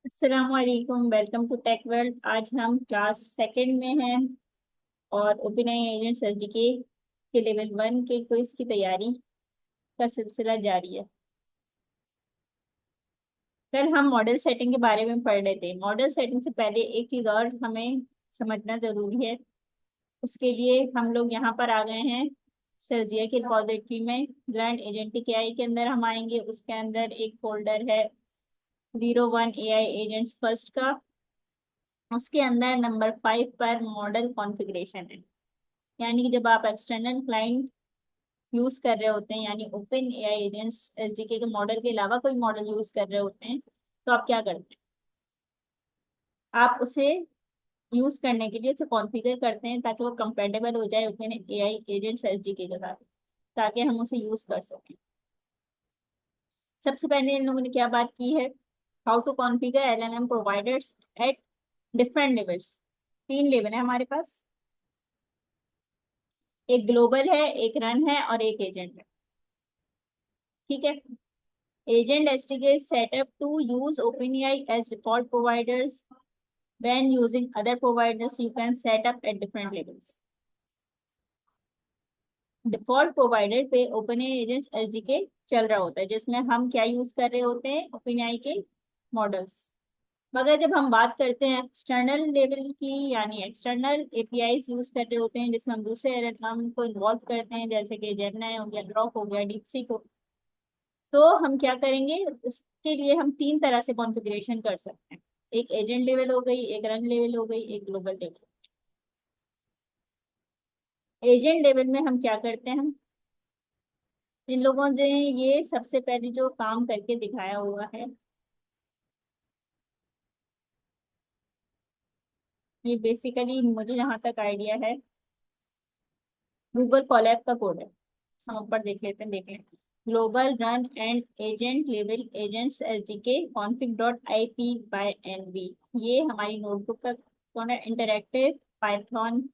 अस्सलाम वालेकुम, welcome to tech world. आज हम क्लास सेकंड में हैं और ओपन आई एजेंट्स एसडीके के लेवल वन के क्विज की तैयारी का सिलसिला जारी है। कल हम मॉडल सेटिंग के बारे में पढ़ रहे थे। मॉडल सेटिंग से पहले एक चीज़ और हमें समझना ज़रूरी है। उसके लिए हम लोग यहाँ पर आ गए हैं सर्जिया की रिपॉजिटरी में। ग्रैंड एजेंटिक एआई के अंदर हम आएंगे। उसके अंदर एक फोल्डर है 01 एआई एजेंट्स फर्स्ट का। उसके अंदर नंबर 5 पर मॉडल कॉन्फ़िगरेशन है। यानी कि जब आप एक्सटर्नल क्लाइंट यूज कर रहे होते हैं, यानी ओपन एआई एजेंट्स एसडीके के मॉडल के अलावा कोई मॉडल यूज कर रहे होते हैं, तो आप क्या करते हैं? आप उसे यूज करने के लिए उसे कॉन्फ़िगर करते हैं ताकि वो कंपेटेबल हो जाए ओपन एआई एजेंट्स एसडीके के साथ, ताकि हम उसे यूज कर सकें। सबसे पहले इन लोगों ने क्या बात की है? How to configure LLM providers at different levels. 3 level है हमारे पास। एक ग्लोबल है, एक रन है और एक एजेंट है। ठीक है। Agent SDK is set up to use OpenAI as default providers. When using other providers, you can set up at different levels. Default provider पे OpenAI एजेंट SDK चल रहा होता है, जिसमें हम क्या यूज कर रहे होते हैं? OpenAI के मॉडल्स। मगर जब हम बात करते हैं एक्सटर्नल लेवल की, यानी एक्सटर्नल एपीआईज यूज कर रहे होते हैं, जिसमें हम दूसरे एलएलएम को इन्वॉल्व करते हैं, जैसे कि जेमिनी हो गया, ग्रॉक हो गया, डीपसीक हो, तो हम क्या करेंगे? उसके लिए हम 3 तरह से कॉन्फ़िगरेशन कर सकते हैं। एक एजेंट लेवल हो गई, एक रन लेवल हो गई, एक ग्लोबल लेवल। एजेंट लेवल में हम क्या करते हैं? हम इन लोगों ने ये सबसे पहले जो काम करके दिखाया हुआ है, ये बेसिकली मुझे जहाँ तक आइडिया है गूगल कोलैब का कोड है। हम ऊपर देख लेते हैं, देख लें। Global run and agent level agents SDK config dot I P by N V. ये हमारी नोटबुक का कौन है? Interactive Python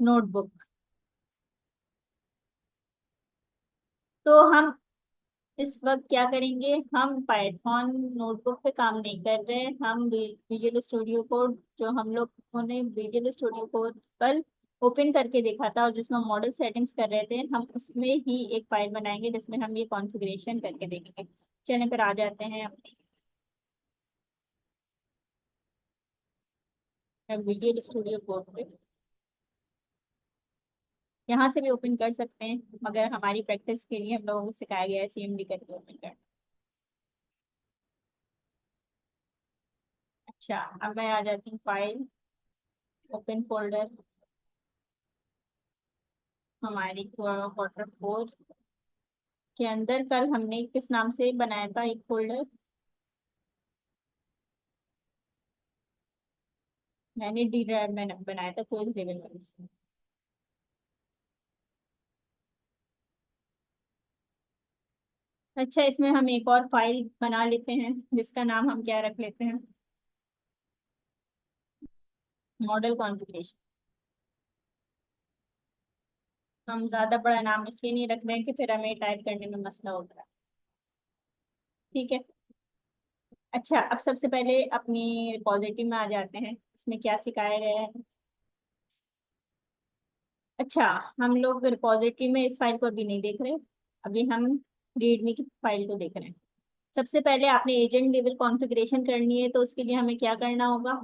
notebook. तो हम इस वक्त क्या करेंगे? हम पाइथन नोटबुक पे काम नहीं कर रहे हैं। हम विजुअल स्टूडियो कोड, जो हम लोग ने विजुअल स्टूडियो कोड कल ओपन करके देखा था और जिसमें मॉडल सेटिंग्स कर रहे थे, हम उसमें ही एक फाइल बनाएंगे जिसमें हम ये कॉन्फ़िगरेशन करके देखेंगे। चलिए फिर आ जाते हैं अपने विजुअल स्टूडियो कोड पे। यहाँ से भी ओपन कर सकते हैं, मगर हमारी प्रैक्टिस के लिए हम लोगों को सिखाया गया है सीएमडी करके ओपन करना। अच्छा, अब मैं आ जाती हूँ फाइल, ओपन फोल्डर, हमारी क्वार्टर 4 के अंदर। कल हमने किस नाम से बनाया था एक फोल्डर? मैंने डी ड्राइव में बनाया था क्विज लेवल से। अच्छा, इसमें हम एक और फाइल बना लेते हैं जिसका नाम हम क्या रख लेते हैं? Model configuration. हम ज्यादा बड़ा नाम इसलिए नहीं रख रहे हैं कि फिर हमें टाइप करने में मसला होता है। ठीक है। अच्छा, अब सबसे पहले अपनी रिपॉजिटरी में आ जाते हैं। इसमें क्या सिखाया गया है? अच्छा, हम लोग रिपॉजिटरी में इस फाइल को अभी नहीं देख रहे। अभी हम रीडमी की फाइल को देख रहे हैं। सबसे पहले आपने एजेंट लेवल कॉन्फ़िगरेशन करनी है, तो उसके लिए हमें क्या करना होगा?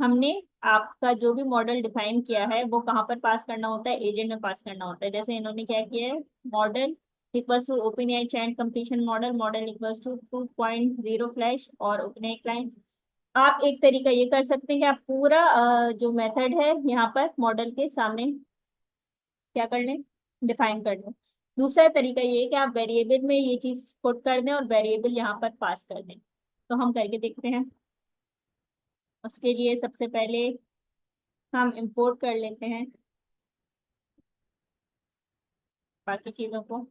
हमने आपका जो भी मॉडल डिफाइन किया है वो कहाँ पर पास करना होता है? एजेंट में पास करना होता है। जैसे इन्होंने क्या किया है? Model equals to OpenAI chat completion model, model equals to 2.0 flash और ओपन एआई क्लाइंट। आप एक तरीका ये कर सकते हैं कि आप पूरा जो मेथड है यहाँ पर मॉडल के सामने क्या कर लें? डिफाइन कर लें। दूसरा तरीका ये है कि आप वेरिएबल में ये चीज पुट कर दें और वेरिएबल यहाँ पर पास कर दें। तो हम करके देखते हैं। उसके लिए सबसे पहले हम इंपोर्ट कर लेते हैं बाकी चीजों को।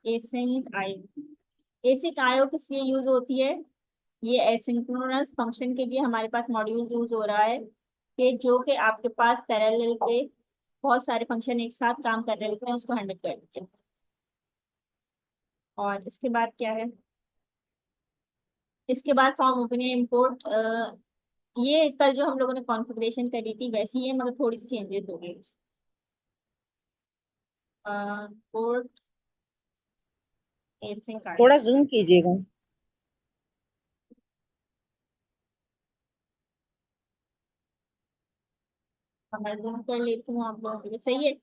Async IO. एसिक आईओ किस लिए यूज होती है? ये एसिंक्रोनस फंक्शन के लिए हमारे पास मॉड्यूल यूज हो रहा है, कि जो कि आपके पास पैरेलल पे बहुत सारे फंक्शन एक साथ काम कर रहे होते हैं, उसको हैंडल करते हैं। और इसके बाद क्या है? इसके बाद फॉर्म ओपनिंग इंपोर्ट, ये कल जो हम लोगों ने कॉन्फ़िगरेशन करी थी वैसी है, मगर थोड़ी सी चेंजेस हो गई। पोर्ट एसिंग कार्ड, थोड़ा जूम कीजिएगा। मैं जूम कर लेती हूँ आप लोगों के लिए, सही है।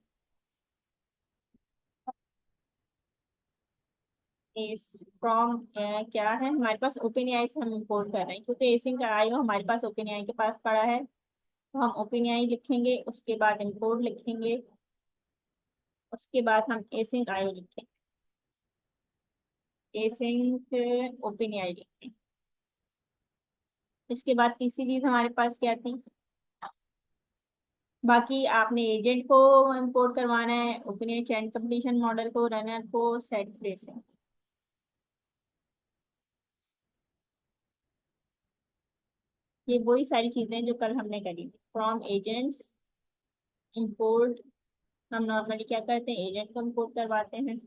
इस फ्रॉम क्या है हमारे पास, ओपन एआई से हम इंपोर्ट कर रहे हैं क्योंकि एसिंग का आईओ हमारे पास ओपन एआई के पास पड़ा है, तो हम ओपन एआई लिखेंगे, उसके बाद इंपोर्ट लिखेंगे, उसके बाद हम एसिंग आईओ लिखेंगे, एसिंग ओपन एआई लिखेंगे। इसके बाद तीसरी चीज हमारे पास क्या थी, बाकी आपने एजेंट को इंपोर्ट करवाना है, open AI chat completion model को, रनर को, सेट ट्रेसिंग, ये वही सारी चीजें जो कल हमने करी थी। फ्रॉम एजेंट्स इंपोर्ट, हम नॉर्मली क्या करते हैं, एजेंट को इंपोर्ट करवाते हैं।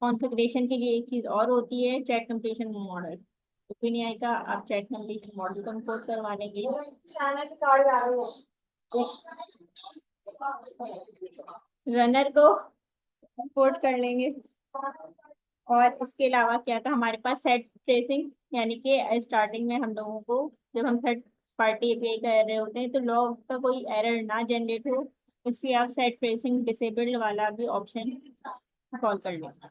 कॉन्फ़िगरेशन के लिए एक चीज और होती है, chat completion model, open AI का आप चैट कंप्लीशन मॉडल को इंपोर्ट करवाने के लिए रनर को इंपोर्ट कर लेंगे। और इसके अलावा क्या था हमारे पास, सेट ट्रेसिंग, यानी कि स्टार्टिंग में हम लोगों को जब हम थर्ड पार्टी एपीआई कर रहे होते हैं तो लॉग का कोई एरर ना जनरेट हो, इसलिए आप सेट ट्रेसिंग डिसेबल्ड वाला भी ऑप्शन कॉल कर लेंगे।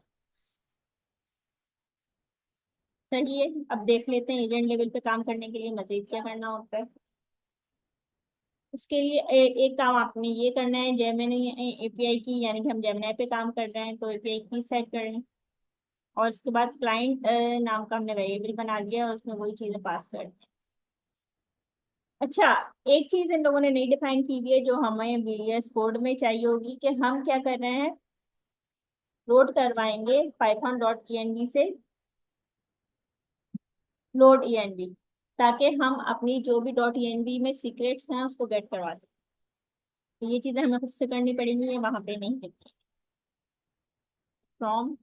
सही है, अब देख लेते हैं एजेंट लेवल पे काम करने के लिए मजीद क्या करना होता है। उसके लिए एक काम आपने ये करना है, जेमिनी एपीआई की, यानी कि हम जेमिनी पे काम कर रहे हैं तो एपीआई की सेट कर लें, और उसके बाद क्लाइंट नाम का हमने वेरिएबल बना लिया और उसमें वही चीजें पास कर दी। अच्छा, एक चीज इन लोगों ने नहीं डिफाइन की हुई है जो हमें वीएस कोड में चाहिए होगी, कि हम क्या कर रहे हैं, लोड करवाएंगे पाइथन डॉट ई से, लोड ई ताकि हम अपनी जो भी डॉट ई में सीक्रेट्स हैं उसको गेट करवा सकें। तो ये चीजें हमें खुद से करनी पड़ेंगी, ये वहां पे नहीं लिखी। फ्रॉम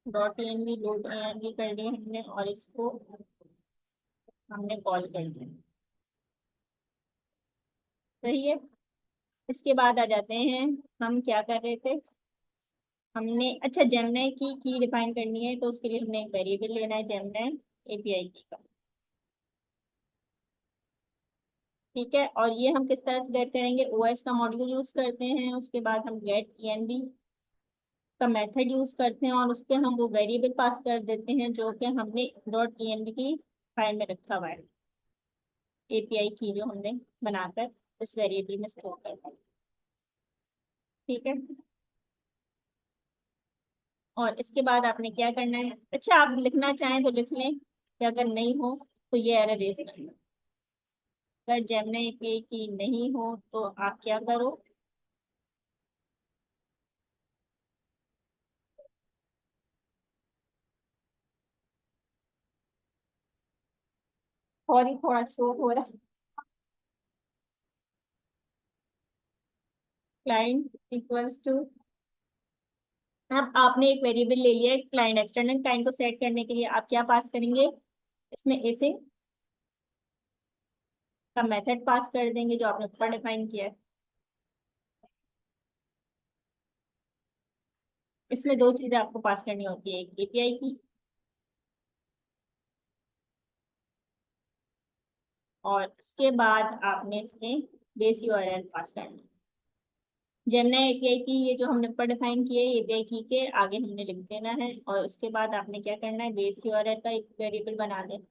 डॉट ई लोड ई कर दिया हमने, और इसको हमने कॉल कर दिया। सही है। इसके बाद आ जाते हैं, हम क्या कर रहे थे, हमने अच्छा जेमिनी की डिफाइन करनी है, तो उसके लिए हमने एक वेरिएबल लेना है जेमिनी एपीआई की का। ठीक है, और ये हम किस तरह से गेट करेंगे, ओएस का मॉड्यूल यूज करते हैं, उसके बाद हम गेट ईएनडी का मेथड यूज करते हैं, और उस पर हम वो वेरिएबल पास कर देते हैं जो कि हमने डॉट ईएनडी की फाइल में रखा हुआ है, एपीआई की जो हमने बनाकर उस वेरिएबल में स्टोर करते हैं। ठीक है, और इसके बाद आपने क्या करना है, अच्छा आप लिखना चाहें तो लिख लें, कि अगर नहीं हो तो ये एरर रेज कर लो। अगर जेमिनी एपीआई की नहीं हो तो आप क्या करो, और ही थोड़ा शो हो रहा है, क्लाइंट इक्वल्स टू, अब आपने एक वेरिएबल ले लिया है क्लाइंट, एक्सटर्नल क्लाइंट को सेट करने के लिए आप क्या पास करेंगे, इसमें ऐसे का मेथड पास कर देंगे जो आपने ऊपर डिफाइन किया है। इसमें दो चीजें आपको पास करनी होती है, एक एपीआई की और उसके बाद आपने इसमें बेस यूआरएल पास करना है। जेमिनी एपीआई की ये जो हमने ऊपर डिफाइन किए एपीआई की के आगे हमने लिख देना है, और उसके बाद आपने क्या करना है, बेस यूआरएल का एक वेरिएबल बना देना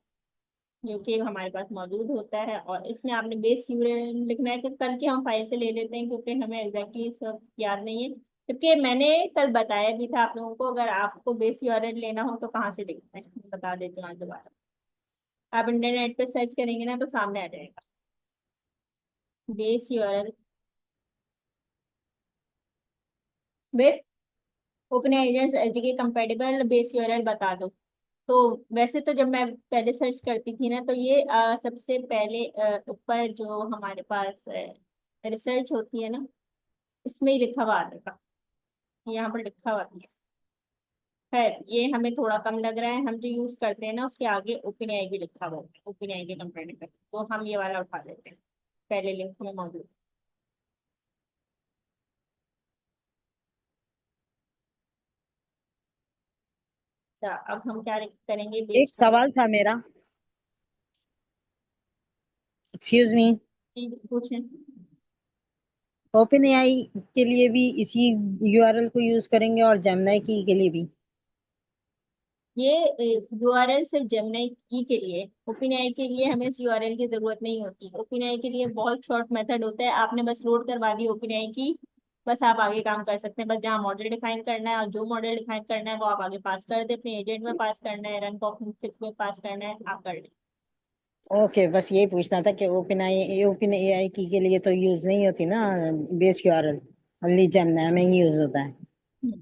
जो कि हमारे पास मौजूद होता है, और इसमें आपने बेस यूआरएल लिखना है, कि कल की हम फाइल से ले लेते हैं क्योंकि हमें एग्जैक्टली सब याद नहीं है, क्योंकि मैंने कल बताया भी था आप लोगों को, अगर आपको बेस यूआरएल लेना हो तो कहाँ से लिखना है बता देती हूँ आज दोबारा। आप इंटरनेट पे सर्च करेंगे ना तो सामने आ जाएगा, base URL with open agents HDK compatible base URL बता दो। तो वैसे तो जब मैं पहले सर्च करती थी ना तो ये सबसे पहले ऊपर जो हमारे पास रिसर्च होती है ना, इसमें ही लिखा हुआ आता था, यहाँ पर लिखा हुआ था खैर ये हमें थोड़ा कम लग रहा है, हम जो यूज करते हैं ना उसके आगे ओपन एआई भी लिखा हुआ है, ओपन एआई के कंपेरेटिव, तो हम ये वाला उठा लेते हैं, पहले लिंक में मौजूद। अच्छा, अब हम क्या करेंगे, बेस एक सवाल था मेरा। Excuse me. पूछें। ओपन एआई के लिए भी इसी यूआरएल को यूज करेंगे और जेमिनी की के लिए भी? ये यूआरएल सिर्फ जेमिनी की के लिए, ओपनएआई के लिए हमें इस यूआरएल की जरूरत नहीं होती। ओपनएआई के लिए बहुत शॉर्ट मेथड होता है, आपने बस लोड करवा दी ओपनएआई की, बस आप आगे काम कर सकते हैं। बस जहाँ मॉडल डिफाइन करना है और जो मॉडल डिफाइन करना है वो आप आगे पास कर दे, अपने एजेंट में पास करना है, रन कॉन्फ़िग में पास करना है, आप कर ओके, बस यही पूछना था कि ओपन एआई की के लिए तो यूज नहीं होती ना बेस यूआरएल, ओनली जेमिनी में ही यूज होता है। लें।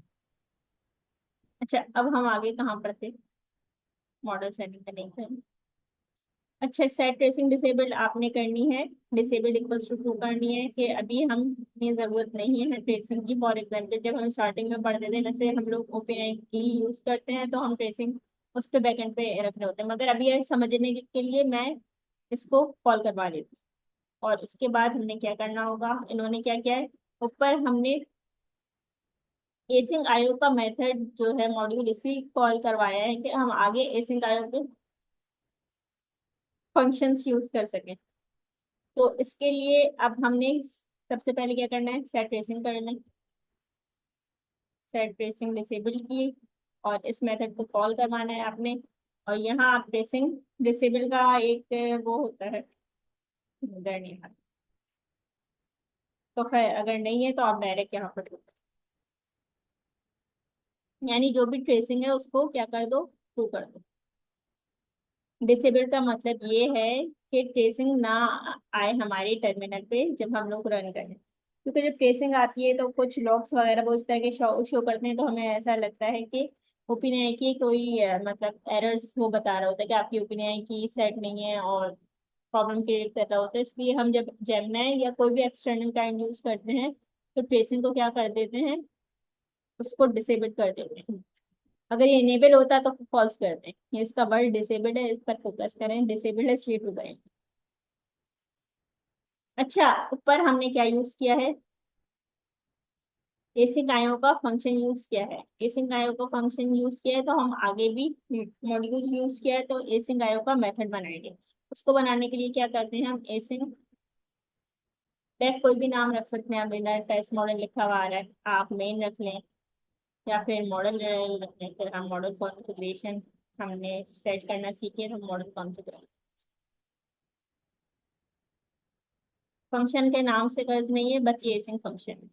अच्छा, अब हम आगे कहाँ पर थे, मॉडल सेटिंग करने के। अच्छा, सेट ट्रेसिंग डिसेबल्ड आपने करनी है, डिसेबल्ड इक्वल्स टू ट्रू करनी है कि अभी हम ये जरूरत नहीं है ट्रेसिंग की। फॉर एग्जाम्पल जब हम स्टार्टिंग में पढ़ते थे, जैसे हम लोग ओपन की यूज करते हैं तो हम ट्रेसिंग उस पर बैकएंड पे रख रहे होते हैं, मगर अभी ये समझने के लिए मैं इसको कॉल करवा लेती हूँ। और इसके बाद हमने क्या करना होगा, इन्होंने क्या किया है, ऊपर हमने एसिंग आईओ का मेथड जो है मॉड्यूल इसी कॉल करवाया है कि हम आगे एसिंग आईओ के फंक्शंस यूज कर सकें। तो इसके लिए अब हमने सबसे पहले क्या करना है, सेट ट्रेसिंग करना है, सेट ट्रेसिंग डिसेबल की, और इस मेथड को कॉल करवाना है आपने। और यहाँ आप ट्रेसिंग डिसेबल का एक वो होता है, उधर नहीं है। तो खैर अगर नहीं है तो आप डायरेक्ट यहाँ पर यानी जो भी ट्रेसिंग है उसको क्या कर दो, ट्रू कर दो। डिसेबल का मतलब ये है कि ट्रेसिंग ना आए हमारे टर्मिनल पे जब हम लोग रन करें, क्योंकि जब ट्रेसिंग आती है तो कुछ लॉग्स वगैरह वो इस तरह के शो करते हैं, तो हमें ऐसा लगता है कि ओपनएआई की कोई मतलब एरर्स वो बता रहा होता है कि आपकी ओपनएआई की सेट नहीं है और प्रॉब्लम क्रिएट कर रहा होता है। इसलिए हम जब जेमिनी या कोई भी एक्सटर्नल काइंड यूज करते हैं तो ट्रेसिंग को क्या कर देते हैं, उसको डिसेबल कर देते हैं। अगर ये इनेबल होता तो फॉल्स कर दें, ये इसका वर्ड डिसेबल्ड है, इस पर फोकस करें, डिसेबल्ड है इसलिए ट्रू करें। अच्छा, ऊपर हमने क्या यूज किया है, एसिंक आयो का फंक्शन यूज किया है, एसिंक आयो का फंक्शन यूज किया है तो हम आगे भी मॉड्यूल यूज किया है तो एसिंक आयो का मेथड बनाएंगे। उसको बनाने के लिए क्या करते हैं, हम एसिंक डेफ कोई भी नाम रख सकते हैं, अब इधर टेस्ट मॉडल लिखा हुआ आ रहा है, आप मेन रख लें या फिर मॉडल रख लें। फिर हम मॉडल कॉन्फ़िगरेशन हमने सेट करना सीखे तो मॉडल कॉन्फ़िगरेशन, फंक्शन के नाम से गर्ज नहीं है, बस ये एसिंक फंक्शन है।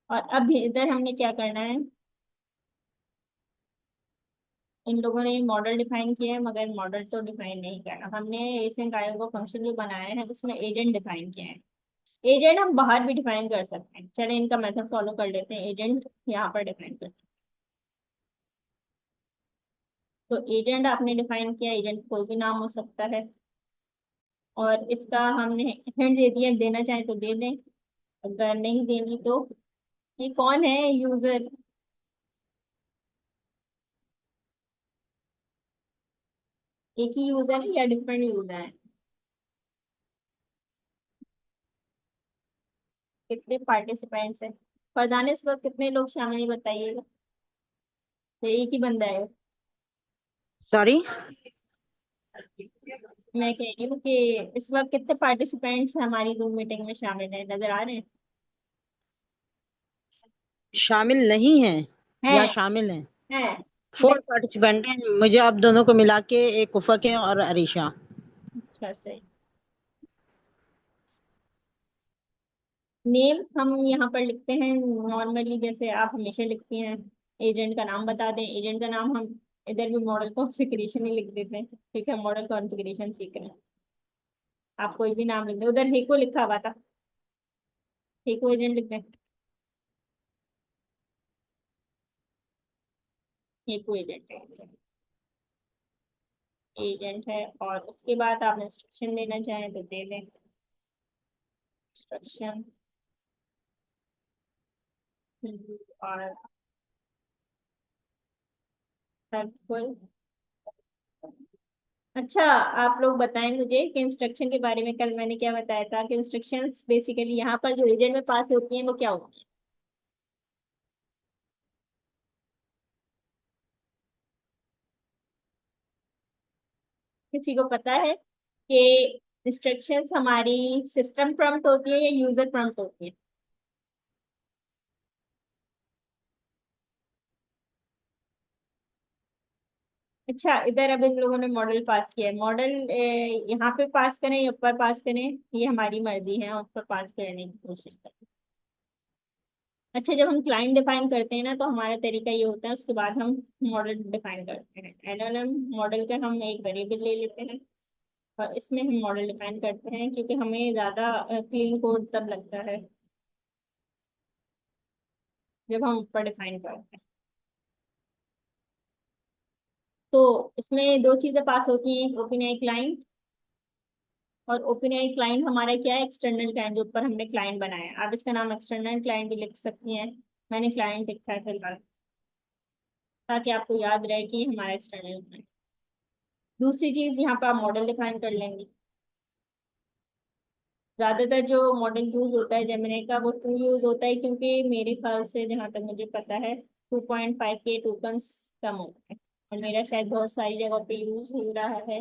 और अब इधर हमने क्या करना है, इन लोगों ने मॉडल डिफाइन किया है मगर मॉडल तो डिफाइन नहीं करना, हमने एसिंक आयो का फंक्शन जो बनाया है उसमें एजेंट डिफाइन किया है। एजेंट हम बाहर भी डिफाइन कर सकते हैं, चले इनका मेथड फॉलो कर लेते हैं, एजेंट यहाँ पर डिफाइन करते हैं। तो एजेंट आपने डिफाइन किया, एजेंट कोई भी नाम हो सकता है, और इसका हमने हिंट दे दिया, देना चाहे तो दे दें, अगर नहीं देंगी तो ये कौन है यूजर, एक ही यूजर है या डिफरेंट यूजर है, कितने पार्टिसिपेंट्स हैं, फरजाना इस वक्त कितने लोग शामिल हैं बताइएगा। तो एक ही बंदा है। सॉरी। मैं कह रही हूँ कि इस वक्त कितने पार्टिसिपेंट्स हमारी जूम मीटिंग में शामिल हैं, नजर आ रहे हैं। शामिल नहीं है या हैं शामिल हैं? हैं। फोर पार्टिसिपेंट हैं, मुझे आप दोनों को मिला के एक उफक है और अरीशा। अच्छा सही। नेम हम यहाँ पर लिखते हैं नॉर्मली जैसे आप हमेशा लिखती हैं, एजेंट का नाम बता दें, एजेंट का नाम हम इधर भी मॉडल कॉन्फ़िगरेशन ही लिख देते हैं, ठीक है, मॉडल कॉन्फ़िगरेशन सीख रहे हैं। आप कोई भी नाम लिख दें, उधर हेको लिखा हुआ था, हेको एजेंट लिख दें, हेको एजेंट है, एजेंट है। और उसके बाद आप इंस्ट्रक्शन देना चाहें तो दे दें, इंस्ट्रक्शन और हेल्पफुल। अच्छा, आप लोग बताएं मुझे कि इंस्ट्रक्शन के बारे में कल मैंने क्या बताया था कि इंस्ट्रक्शंस बेसिकली यहाँ पर जो रीजन में पास होती हैं वो क्या होती है। किसी को पता है कि इंस्ट्रक्शंस हमारी सिस्टम प्रॉम्प्ट होती है या यूजर प्रॉम्प्ट होती है? अच्छा, इधर अब इन लोगों ने मॉडल पास किया है। मॉडल यहाँ पे पास करें या ऊपर पास करें, ये हमारी मर्जी है, ऊपर पास करने की कोशिश करें। अच्छा, जब हम क्लाइंट डिफाइन करते हैं ना तो हमारा तरीका ये होता है, उसके बाद हम मॉडल डिफाइन करते हैं। एलएलएम मॉडल का हम एक वेरिएबल ले लेते हैं और इसमें हम मॉडल डिफाइन करते हैं, क्योंकि हमें ज़्यादा क्लीन कोड तब लगता है जब हम ऊपर डिफाइन करते हैं। तो इसमें दो चीज़ें पास होती हैं, एक ओपन क्लाइंट, और ओपन आई क्लाइंट हमारा क्या है, एक्सटर्नल क्लाइंट, जो ऊपर हमने क्लाइंट बनाया है। आप इसका नाम एक्सटर्नल क्लाइंट भी लिख सकती हैं। मैंने क्लाइंट लिखा है फिलहाल, ताकि आपको याद रहे कि ये हमारा एक्सटर्नल क्लाइंट। दूसरी चीज, यहाँ पर आप मॉडल डिफाइन कर लेंगे। ज्यादातर जो मॉडल यूज होता है जेमिनी का, वो टू यूज होता है, क्योंकि मेरे ख्याल से जहाँ तक मुझे पता है 2.5 के टोकन्स कम होते हैं, और मेरा शायद बहुत सारी जगह पे यूज हो रहा है,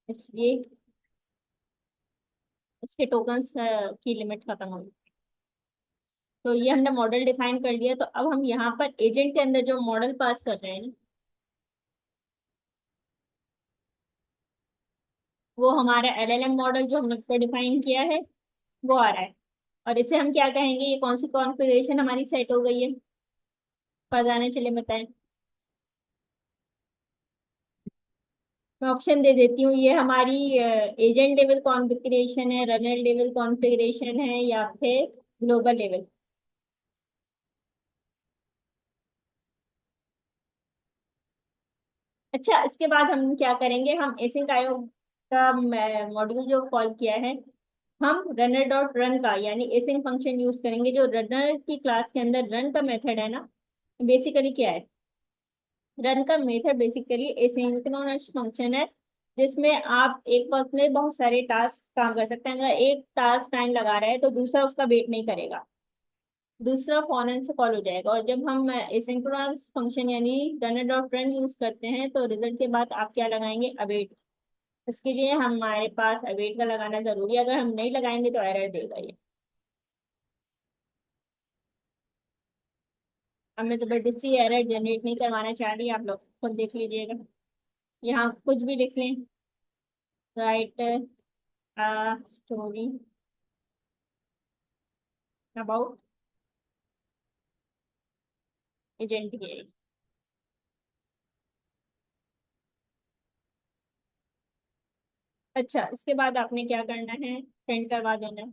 इसलिए उसके टोकन्स की लिमिट खत्म हो गई। तो ये हमने मॉडल डिफाइन कर लिया, तो अब हम यहाँ पर एजेंट के अंदर जो मॉडल पास कर रहे हैं, वो हमारा एलएलएम मॉडल जो हमने ऊपर डिफाइन किया है वो आ रहा है। और इसे हम क्या कहेंगे, ये कौन सी कॉन्फ़िगरेशन हमारी सेट हो गई है, बताने चले बताएं। मैं ऑप्शन दे देती हूँ, ये हमारी एजेंट लेवल कॉन्फ़िगरेशन है, रनर लेवल कॉन्फ़िगरेशन है, या फिर ग्लोबल लेवल। अच्छा, इसके बाद हम क्या करेंगे, हम एसिंक आईओ का मॉड्यूल जो कॉल किया है, हम रनर डॉट रन का यानी एसिंक फंक्शन यूज करेंगे। जो रनर की क्लास के अंदर रन का मेथड है ना, बेसिकली क्या है, रन का मेथड बेसिकली एसिंक्रोनस फंक्शन है, जिसमें आप एक वक्त में बहुत सारे टास्क काम कर सकते हैं। अगर एक टास्क टाइम लगा रहा है तो दूसरा उसका वेट नहीं करेगा, दूसरा फौरन से कॉल हो जाएगा। और जब हम एसिंक्रोनस फंक्शन यानी रनर डॉट रन यूज करते हैं, तो रिजल्ट के बाद आप क्या लगाएंगे, अवेट। इसके लिए हमारे पास अवेट का लगाना जरूरी है, अगर हम नहीं लगाएंगे तो एरर देगा ये। अब मैं जबरदस्ती एरर जनरेट नहीं करवाना चाह रही, आप लोग खुद देख लीजिएगा। यहाँ कुछ भी लिख लें, राइट स्टोरी अबाउट एजेंट के। अच्छा, इसके बाद आपने क्या करना है, प्रिंट करवा देना है।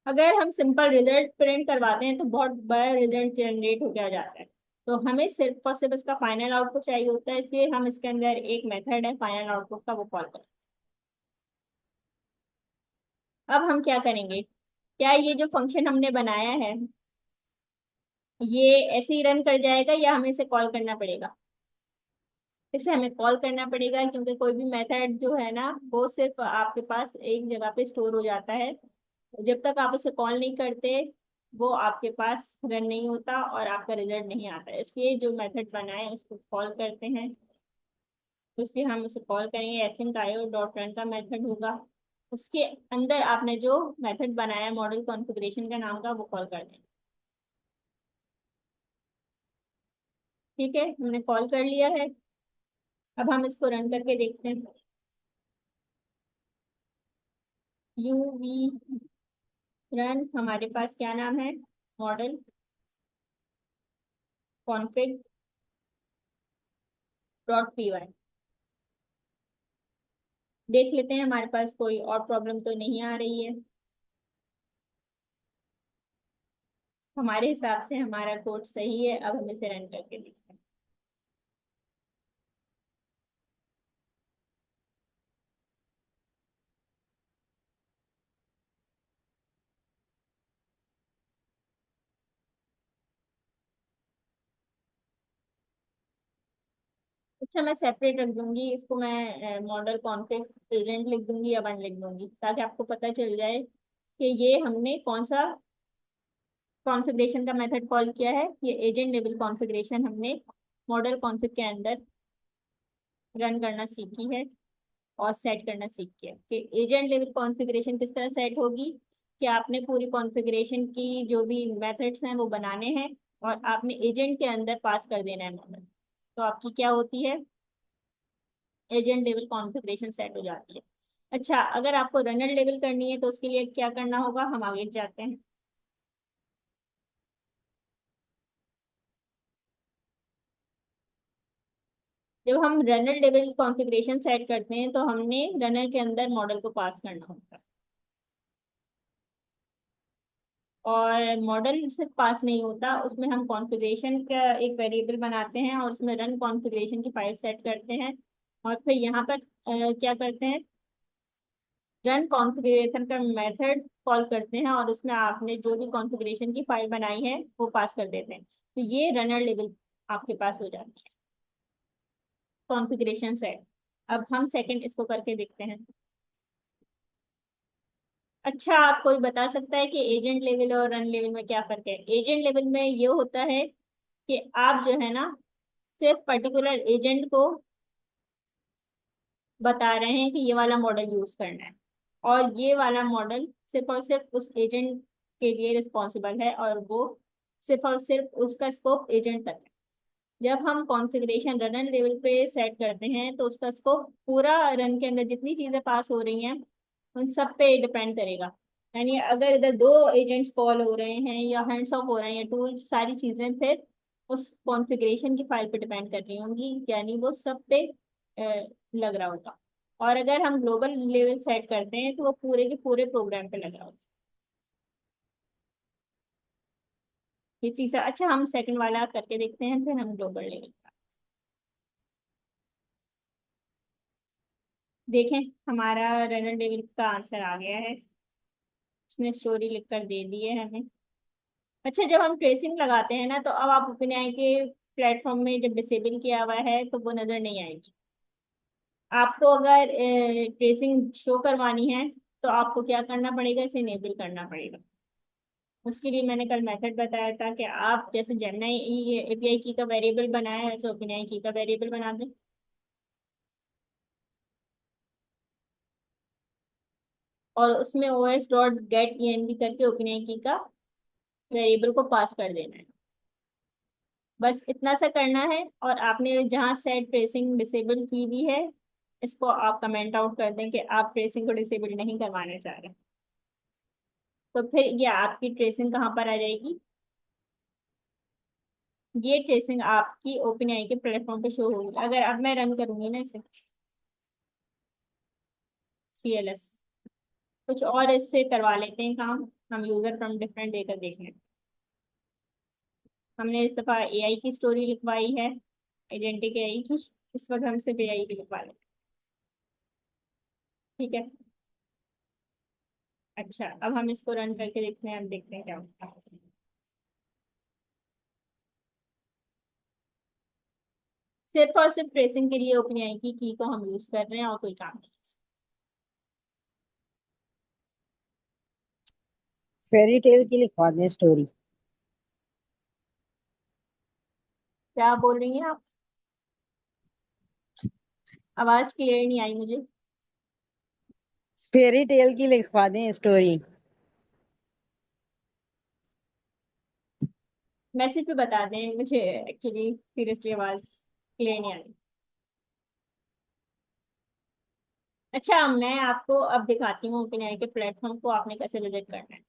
अगर हम सिंपल रिजल्ट प्रिंट करवाते हैं तो बहुत बड़ा रिजल्ट जनरेट हो गया जाता है, तो हमें सिर्फ और सिर्फ इसका फाइनल आउटपुट चाहिए होता है, इसलिए हम इसके अंदर एक मेथड है फाइनल आउटपुट का, वो कॉल करें। अब हम क्या करेंगे, क्या ये जो फंक्शन हमने बनाया है ये ऐसे ही रन कर जाएगा, या हमें इसे कॉल करना पड़ेगा? इसे हमें कॉल करना पड़ेगा, क्योंकि कोई भी मेथड जो है ना वो सिर्फ आपके पास एक जगह पे स्टोर हो जाता है। जब तक आप उसे कॉल नहीं करते वो आपके पास रन नहीं होता और आपका रिजल्ट नहीं आता, इसलिए जो मेथड बनाए उसको कॉल करते हैं। तो इसलिए हम उसे कॉल करेंगे, एसिंक आईओ डॉट रन का मेथड होगा। उसके अंदर आपने जो मेथड बनाया मॉडल कॉन्फ़िगरेशन का नाम का, वो कॉल कर दें। ठीक है, हमने कॉल कर लिया है। अब हम इसको रन करके देखते हैं। यू वी रन, हमारे पास क्या नाम है, model config dot P Y. देख लेते हैं हमारे पास कोई और प्रॉब्लम तो नहीं आ रही है। हमारे हिसाब से हमारा कोड सही है, अब हम इसे रन करके देखते हैं। अच्छा, मैं सेपरेट रख दूंगी इसको, मैं मॉडल कॉन्फ़िग एजेंट लिख दूंगी या वन लिख दूंगी, ताकि आपको पता चल जाए कि ये हमने कौन सा कॉन्फ़िगरेशन का मेथड कॉल किया है। ये एजेंट लेवल कॉन्फ़िगरेशन हमने मॉडल कॉन्फ़िग के अंदर रन करना सीखी है और सेट करना सीख किया कि एजेंट लेवल कॉन्फ़िगरेशन किस तरह सेट होगी, कि आपने पूरी कॉन्फ़िगरेशन की जो भी मेथड्स हैं वो बनाने हैं और आपने एजेंट के अंदर पास कर देना है मॉडल, तो आपकी क्या होती है, एजेंट लेवल कॉन्फ़िगरेशन सेट हो जाती है। अच्छा, अगर आपको रनर लेवल करनी है तो उसके लिए क्या करना होगा, हम आगे जाते हैं। जब हम रनर लेवल कॉन्फ़िगरेशन सेट करते हैं तो हमने रनर के अंदर मॉडल को पास करना होता है, और मॉडल सिर्फ पास नहीं होता, उसमें हम कॉन्फ़िगरेशन का एक वेरिएबल बनाते हैं और उसमें रन कॉन्फ़िगरेशन की फाइल सेट करते हैं, और फिर यहाँ पर क्या करते हैं, रन कॉन्फ़िगरेशन का मेथड कॉल करते हैं और उसमें आपने जो भी कॉन्फ़िगरेशन की फाइल बनाई है वो पास कर देते हैं, तो ये रनर लेवल आपके पास हो जाती है कॉन्फ़िगरेशन सेट। अब हम सेकंड इसको करके देखते हैं। अच्छा, आप कोई बता सकता है कि एजेंट लेवल और रन लेवल में क्या फर्क है। एजेंट लेवल में ये होता है कि आप जो है ना, सिर्फ पर्टिकुलर एजेंट को बता रहे हैं कि ये वाला मॉडल यूज करना है, और ये वाला मॉडल सिर्फ और सिर्फ उस एजेंट के लिए रिस्पॉन्सिबल है, और वो सिर्फ और सिर्फ उसका स्कोप एजेंट तक है। जब हम कॉन्फ़िगरेशन रन लेवल पे सेट करते हैं तो उसका स्कोप पूरा रन के अंदर जितनी चीजें पास हो रही हैं उन सब पे डिपेंड करेगा। यानी अगर इधर दो एजेंट्स कॉल हो रहे हैं या हैंड्स ऑफ हो रहे हैं या टूल, सारी चीजें फिर उस कॉन्फ़िगरेशन की फाइल पे डिपेंड कर रही होंगी, यानी वो सब पे लग रहा होगा। और अगर हम ग्लोबल लेवल सेट करते हैं तो वो पूरे के पूरे प्रोग्राम पे लग रहा होगा। ये तीसरा, अच्छा हम सेकंड वाला करके देखते हैं, फिर हम ग्लोबल लेवल। देखें, हमारा रनर डेविल का आंसर आ गया है, उसने स्टोरी लिख कर दे दी है हमें। अच्छा, जब हम ट्रेसिंग लगाते हैं ना तो अब आप ओपन के प्लेटफॉर्म में जब डिसेबल किया हुआ है तो वो नजर नहीं आएगी। आपको अगर ट्रेसिंग शो करवानी है तो आपको क्या करना पड़ेगा, इसे इनेबल करना पड़ेगा। उसके लिए मैंने कल मेथड बताया था कि आप जैसे जेमिनी एपीआई की का वेरिएबल बनाया है, ऐसे ओपन की का वेरिएबल बना दें, और उसमें os डॉट गेट env करके ओपन की का वेरिएबल को पास कर देना है। बस इतना सा करना है, और आपने जहाँ सेट ट्रेसिंग डिसेबल की हुई है इसको आप कमेंट आउट कर दें कि आप ट्रेसिंग को डिसेबल नहीं करवाना चाह रहे। तो फिर ये आपकी ट्रेसिंग कहाँ पर आ जाएगी, ये ट्रेसिंग आपकी ओपन आई के प्लेटफॉर्म पे शो होगी। अगर अब मैं रन करूंगी ना इसे, CLS, कुछ और इससे करवा लेते हैं काम, हम यूजर फ्रॉम डिफरेंट देकर देख लें। हमने इस दफा AI की स्टोरी लिखवाई है, आइडेंटिटी AI की, इस वक्त हम सिर्फ AI की लिखवा लें। ठीक है। अच्छा, अब हम इसको रन करके देखते हैं, अब देखते हैं क्या होता है। सिर्फ और सिर्फ ट्रेसिंग के लिए ओपन आई की को हम यूज कर रहे हैं और कोई काम नहीं। फेरी टेल की लिखवा दें स्टोरी। क्या बोल रही हैं आप, आवाज क्लियर नहीं आई मुझे। फेरी टेल की लिखवा दें स्टोरी। मैसेज पे बता दें, मुझे एक्चुअली सीरियसली आवाज क्लियर नहीं आ रही। अच्छा, मैं आपको अब दिखाती हूँ ओपन आई के प्लेटफॉर्म को आपने कैसे विजिट करना है।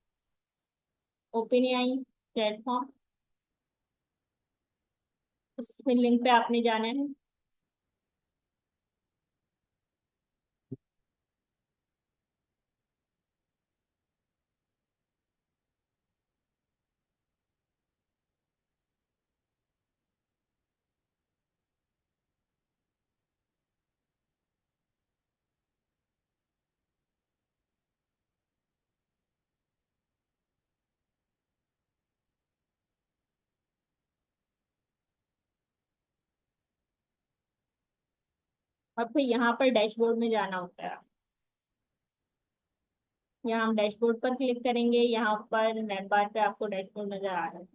ओपन आई प्लेटफॉर्म, इस लिंक पे आपने जाना है। और फिर यहाँ पर डैशबोर्ड में जाना होता है। यहाँ हम डैशबोर्ड पर क्लिक करेंगे, यहाँ पर नेट बार पे आपको डैशबोर्ड नजर आ रहा है।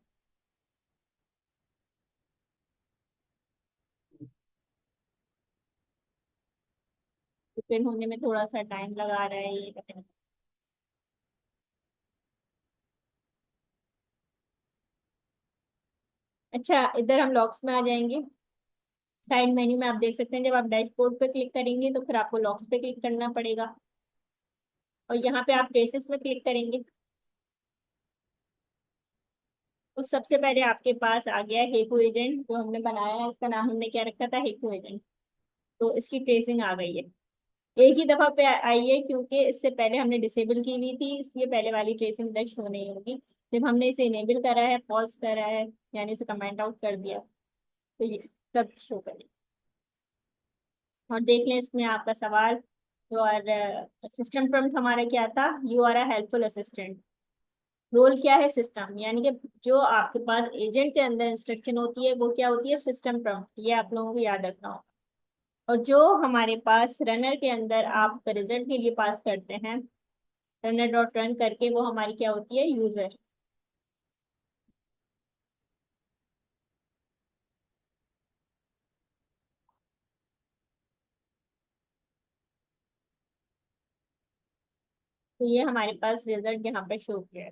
ओपन होने में थोड़ा सा टाइम लगा रहा है ये पता नहीं। अच्छा, इधर हम लॉक्स में आ जाएंगे। साइड मेन्यू में आप देख सकते हैं, जब आप डैशबोर्ड पे क्लिक करेंगे तो फिर आपको लॉक्स पे क्लिक करना पड़ेगा, और यहाँ पे आप ट्रेसेस में क्लिक करेंगे तो सबसे पहले आपके पास आ गया हेकू एजेंट जो हमने बनाया है। इसका नाम हमने क्या रखा था, हेकू एजेंट। तो इसकी ट्रेसिंग आ गई है। एक ही दफा पे आई है क्योंकि इससे पहले हमने डिसेबल की हुई थी, इसलिए पहले वाली ट्रेसिंग इधर शो नहीं होगी। जब हमने इसे इनेबल करा है, फॉल्स करा है, यानी इसे कमेंट आउट कर दिया, तो ये सब शो करेगा। और देख लें इसमें आपका सवाल। तो और सिस्टम प्रॉम्प्ट हमारा क्या था, you are a helpful assistant. Role क्या है, सिस्टम, यानी कि जो आपके पास एजेंट के अंदर इंस्ट्रक्शन होती है वो क्या होती है, सिस्टम प्रॉम्प्ट। ये आप लोगों को याद रखना होगा। और जो हमारे पास रनर के अंदर आप रिजल्ट के लिए पास करते हैं, रनर डॉट रन करके, वो हमारी क्या होती है, यूजर। तो ये हमारे पास रिजल्ट यहाँ पे शो किया है।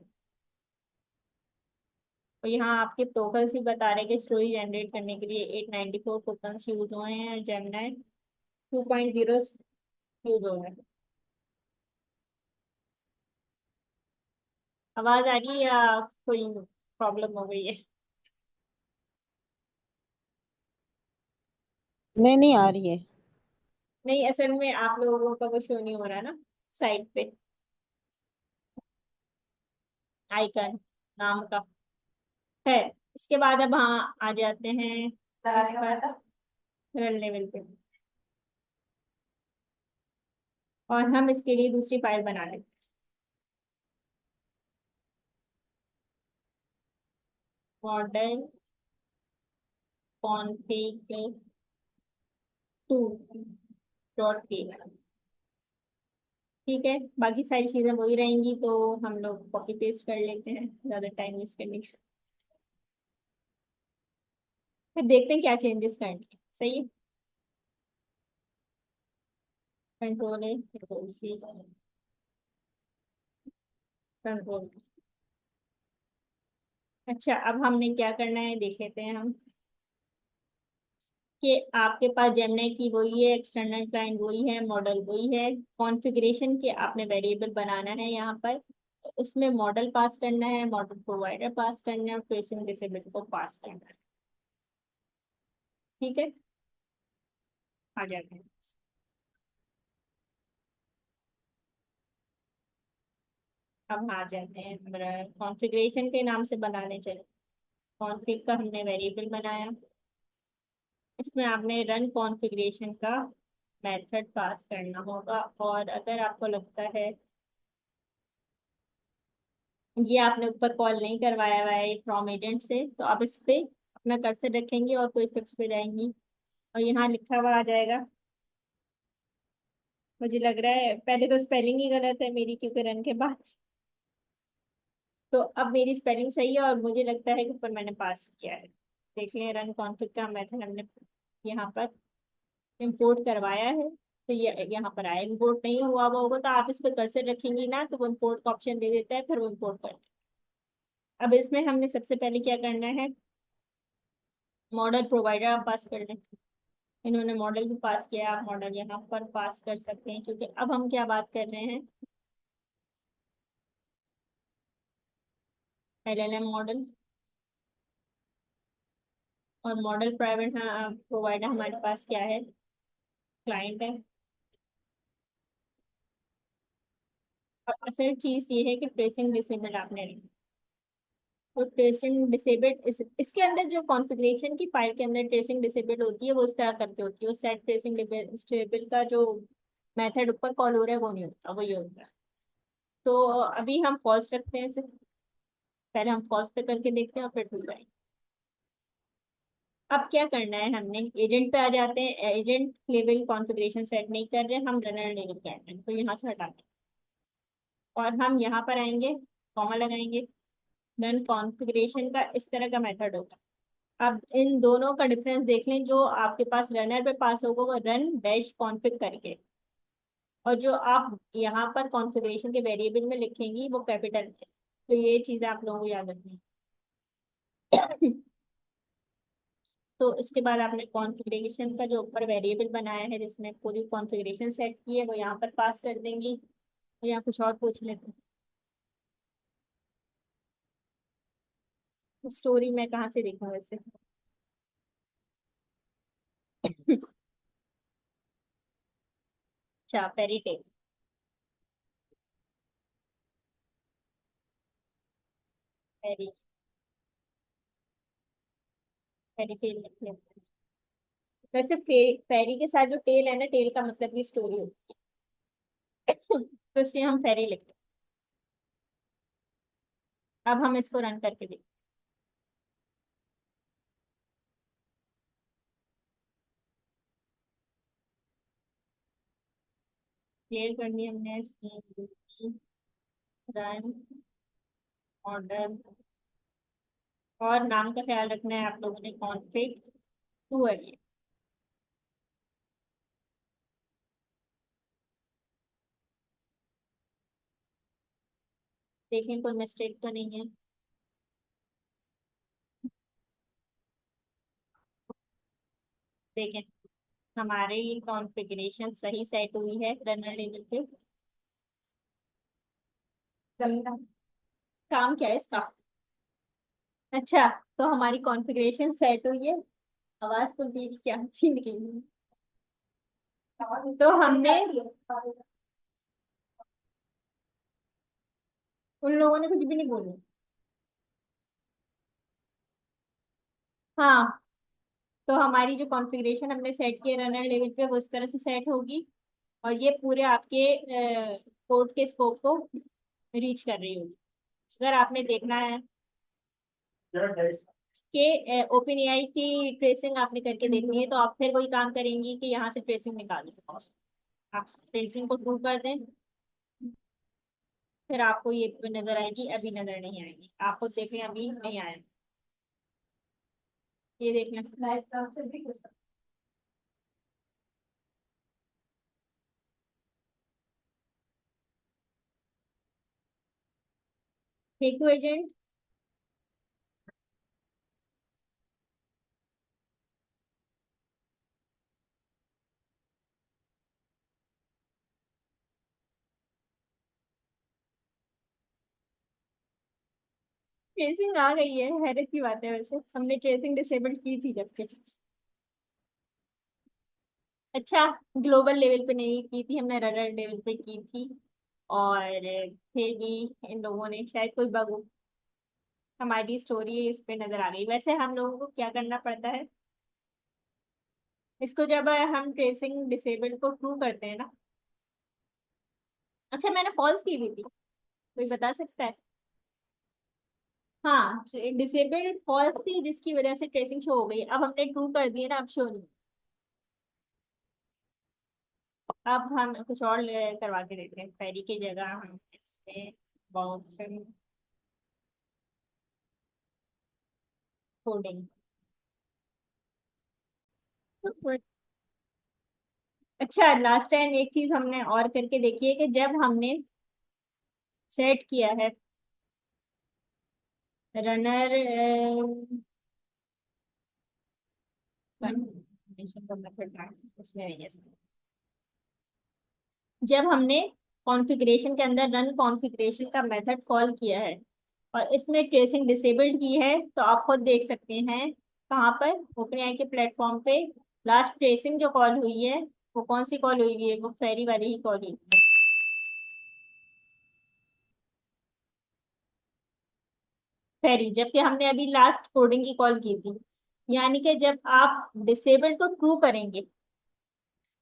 और यहाँ आपके टोकन्स भी बता रहे हैं कि स्टोरी जनरेट करने के लिए 894 टोकन्स यूज हुए हैं, जेमिनी 2.0 यूज हो रहा है। आवाज आ रही है या कोई प्रॉब्लम हो गई है? नहीं, नहीं आ रही है। नहीं, असल में आप लोगों का वो शो नहीं हो रहा ना साइट पे, आइकन नाम का है। इसके बाद अब हाँ आ जाते हैं इस पर, रन लेवल पे। और हम इसके लिए दूसरी फाइल बना लेते हैं, मॉडल कॉन्फ़िग टू डॉट के। ठीक है, बाकी सारी चीजें वही रहेंगी, तो हम लोग कॉपी पेस्ट कर लेते हैं ज्यादा टाइम वेस्ट करने से। फिर देखते हैं क्या चेंजेस करने हैं। सही है। कंट्रोल है, कंट्रोल सी, कंट्रोल। अच्छा, अब हमने क्या करना है देख लेते हैं हम, कि आपके पास जेमिनी की वही है, एक्सटर्नल क्लाइंट वही है, मॉडल वही है। कॉन्फ़िगरेशन के आपने वेरिएबल बनाना है यहाँ पर। उसमें मॉडल पास करना है, मॉडल प्रोवाइडर पास करना है, ट्रेसिंग डिसेबल को पास करना है। ठीक है, आ जाते हैं। अब आ जाते हैं कॉन्फ़िगरेशन के नाम से बनाने चले। कॉन्फ़िग का हमने वेरिएबल बनाया, इसमें आपने रन कॉन्फ़िगरेशन का मेथड पास करना होगा। और अगर आपको लगता है ये आपने ऊपर कॉल नहीं करवाया हुआ है फ्रॉम एजेंट से, तो आप इस पे अपना कर्सर रखेंगे और कोई फिक्स पे जाएंगी, और यहाँ लिखा हुआ आ जाएगा। मुझे लग रहा है पहले तो स्पेलिंग ही गलत है मेरी, क्योंकि रन के बाद। तो अब मेरी स्पेलिंग सही है, और मुझे लगता है कि ऊपर मैंने पास किया है। देख लें, रन कॉन्फिग का मेथड हमने यहाँ पर इंपोर्ट करवाया है, तो ये यहाँ पर आया। इंपोर्ट नहीं हुआ हुआ होगा तो आप इस पर कर्सर रखेंगी ना, तो वो इंपोर्ट का ऑप्शन दे देता है, फिर वो इंपोर्ट कर। अब इसमें हमने सबसे पहले क्या करना है, मॉडल प्रोवाइडर आप पास कर लें। इन्होंने मॉडल भी पास किया, आप मॉडल यहाँ पर पास कर सकते हैं, क्योंकि अब हम क्या बात कर रहे हैं, एलएलएम मॉडल। और मॉडल प्राइवेट प्रोवाइडर हमारे पास क्या है, क्लाइंट है। और असल चीज ये है कि ट्रेसिंग डिसेबल आपने रखी। तो ट्रेसिंग डिसेबल इसके अंदर जो कॉन्फ़िगरेशन की फाइल के अंदर ट्रेसिंग डिसेबल होती है, वो इस तरह करके होती है। सेट ट्रेसिंग डिसेबल का जो मेथड ऊपर कॉल हो रहा है वो नहीं होता, वो ये होता है। तो अभी हम फॉल्स रखते हैं इसे, पहले हम फॉल्स पे करके देखते हैं और फिर टू जाएंगे। अब क्या करना है, हमने एजेंट पे आ जाते हैं। एजेंट लेवल कॉन्फ़िगरेशन सेट नहीं कर रहे, हम रनर लेवल कर रहे हैं, तो यहाँ से हटाते हैं और हम यहाँ पर आएंगे, कॉमा लगाएंगे। रन कॉन्फ़िगरेशन का इस तरह का मेथड होगा। अब इन दोनों का डिफरेंस देख लें। जो आपके पास रनर पे पास होगा वो रन डैश कॉन्फ़िग करके, और जो आप यहाँ पर कॉन्फ़िगरेशन के वेरिएबल में लिखेंगी वो कैपिटल है। तो ये चीज़ आप लोगों को याद रखनी है। तो इसके बाद आपने कॉन्फ़िगरेशन का जो ऊपर वेरिएबल बनाया है जिसमें पूरी कॉन्फ़िगरेशन सेट की है वो यहाँ पर पास कर देंगी। तो यहाँ कुछ और पूछ लेते हैं, स्टोरी मैं कहाँ से देखूँ वैसे। अच्छा, फेरी टेल। फेरी फेरी टेल लिख लेते हैं। वैसे फेरी के साथ जो टेल है ना, टेल का मतलब भी स्टोरी होती है। तो इसलिए हम फेरी लिखते हैं। अब हम इसको रन करके देखते हैं। क्लियर करनी है हमने इसकी रन ऑर्डर, और नाम का ख्याल रखना है आप लोगों ने, कॉन्फिग टू है ये। देखें कोई मिस्टेक तो नहीं है। देखें हमारे ये कॉन्फ़िगरेशन सही सेट हुई है रनर लेवल पे। चलेगा। काम क्या है इसका? अच्छा, तो हमारी कॉन्फ़िगरेशन सेट हुई है। आवाज तो भी क्या थी निकली। तो हमने उन लोगों ने कुछ भी नहीं बोला। हाँ, तो हमारी जो कॉन्फ़िगरेशन हमने सेट की है रनर लेवल पे वो इस तरह से सेट होगी, और ये पूरे आपके कोड के स्कोप को रीच कर रही होगी। अगर आपने देखना है कि ओपन एआई की ट्रेसिंग आपने करके देखनी है, तो आप फिर वही काम करेंगी कि यहाँ से ट्रेसिंग निकालें। आप ट्रेसिंग को ट्रू कर दें, फिर आपको ये नजर आएगी। अभी नजर नहीं आएगी आपको, देखें अभी नहीं आया। ये देख लें। हेकू एजेंट। ट्रेसिंग आ गई है, हैरत की बात है। वैसे हमने ट्रेसिंग डिसेबल की थी जबकि। अच्छा, ग्लोबल लेवल पे नहीं की थी हमने, रनर लेवल पे की थी। और फिर भी इन लोगों ने शायद कोई बग, हमारी स्टोरी इस पे नजर आ गई। वैसे हम लोगों को क्या करना पड़ता है, इसको जब हम ट्रेसिंग डिसेबल को ट्रू करते हैं ना। अच्छा, मैंने फॉल्स की हुई थी, कोई बता सकता है? हाँ, डिसेबल्ड फॉल्स थी जिसकी वजह से ट्रेसिंग शो हो गई। अब हमने ट्रू कर दिया ना, अब शो नहीं। अब हम कुछ और करवा के देते हैं। क्वेरी की जगह हम इसमें बाउंड कोडिंग। अच्छा, लास्ट टाइम एक चीज हमने और करके देखी है कि जब हमने सेट किया है रनर इसमें नहीं है। जब हमने कॉन्फ़िगरेशन के अंदर रन कॉन्फ़िगरेशन का मेथड कॉल किया है और इसमें ट्रेसिंग डिसेबल्ड की है, तो आप खुद देख सकते हैं कहाँ पर ओपनएआई के प्लेटफॉर्म पे लास्ट ट्रेसिंग जो कॉल हुई है वो कौन सी कॉल हुई है, वो फेरी वाली ही कॉल हुई है। फेरी, जबकि हमने अभी लास्ट कोडिंग की कॉल की थी। यानी कि जब आप डिसेबल को ट्रू करेंगे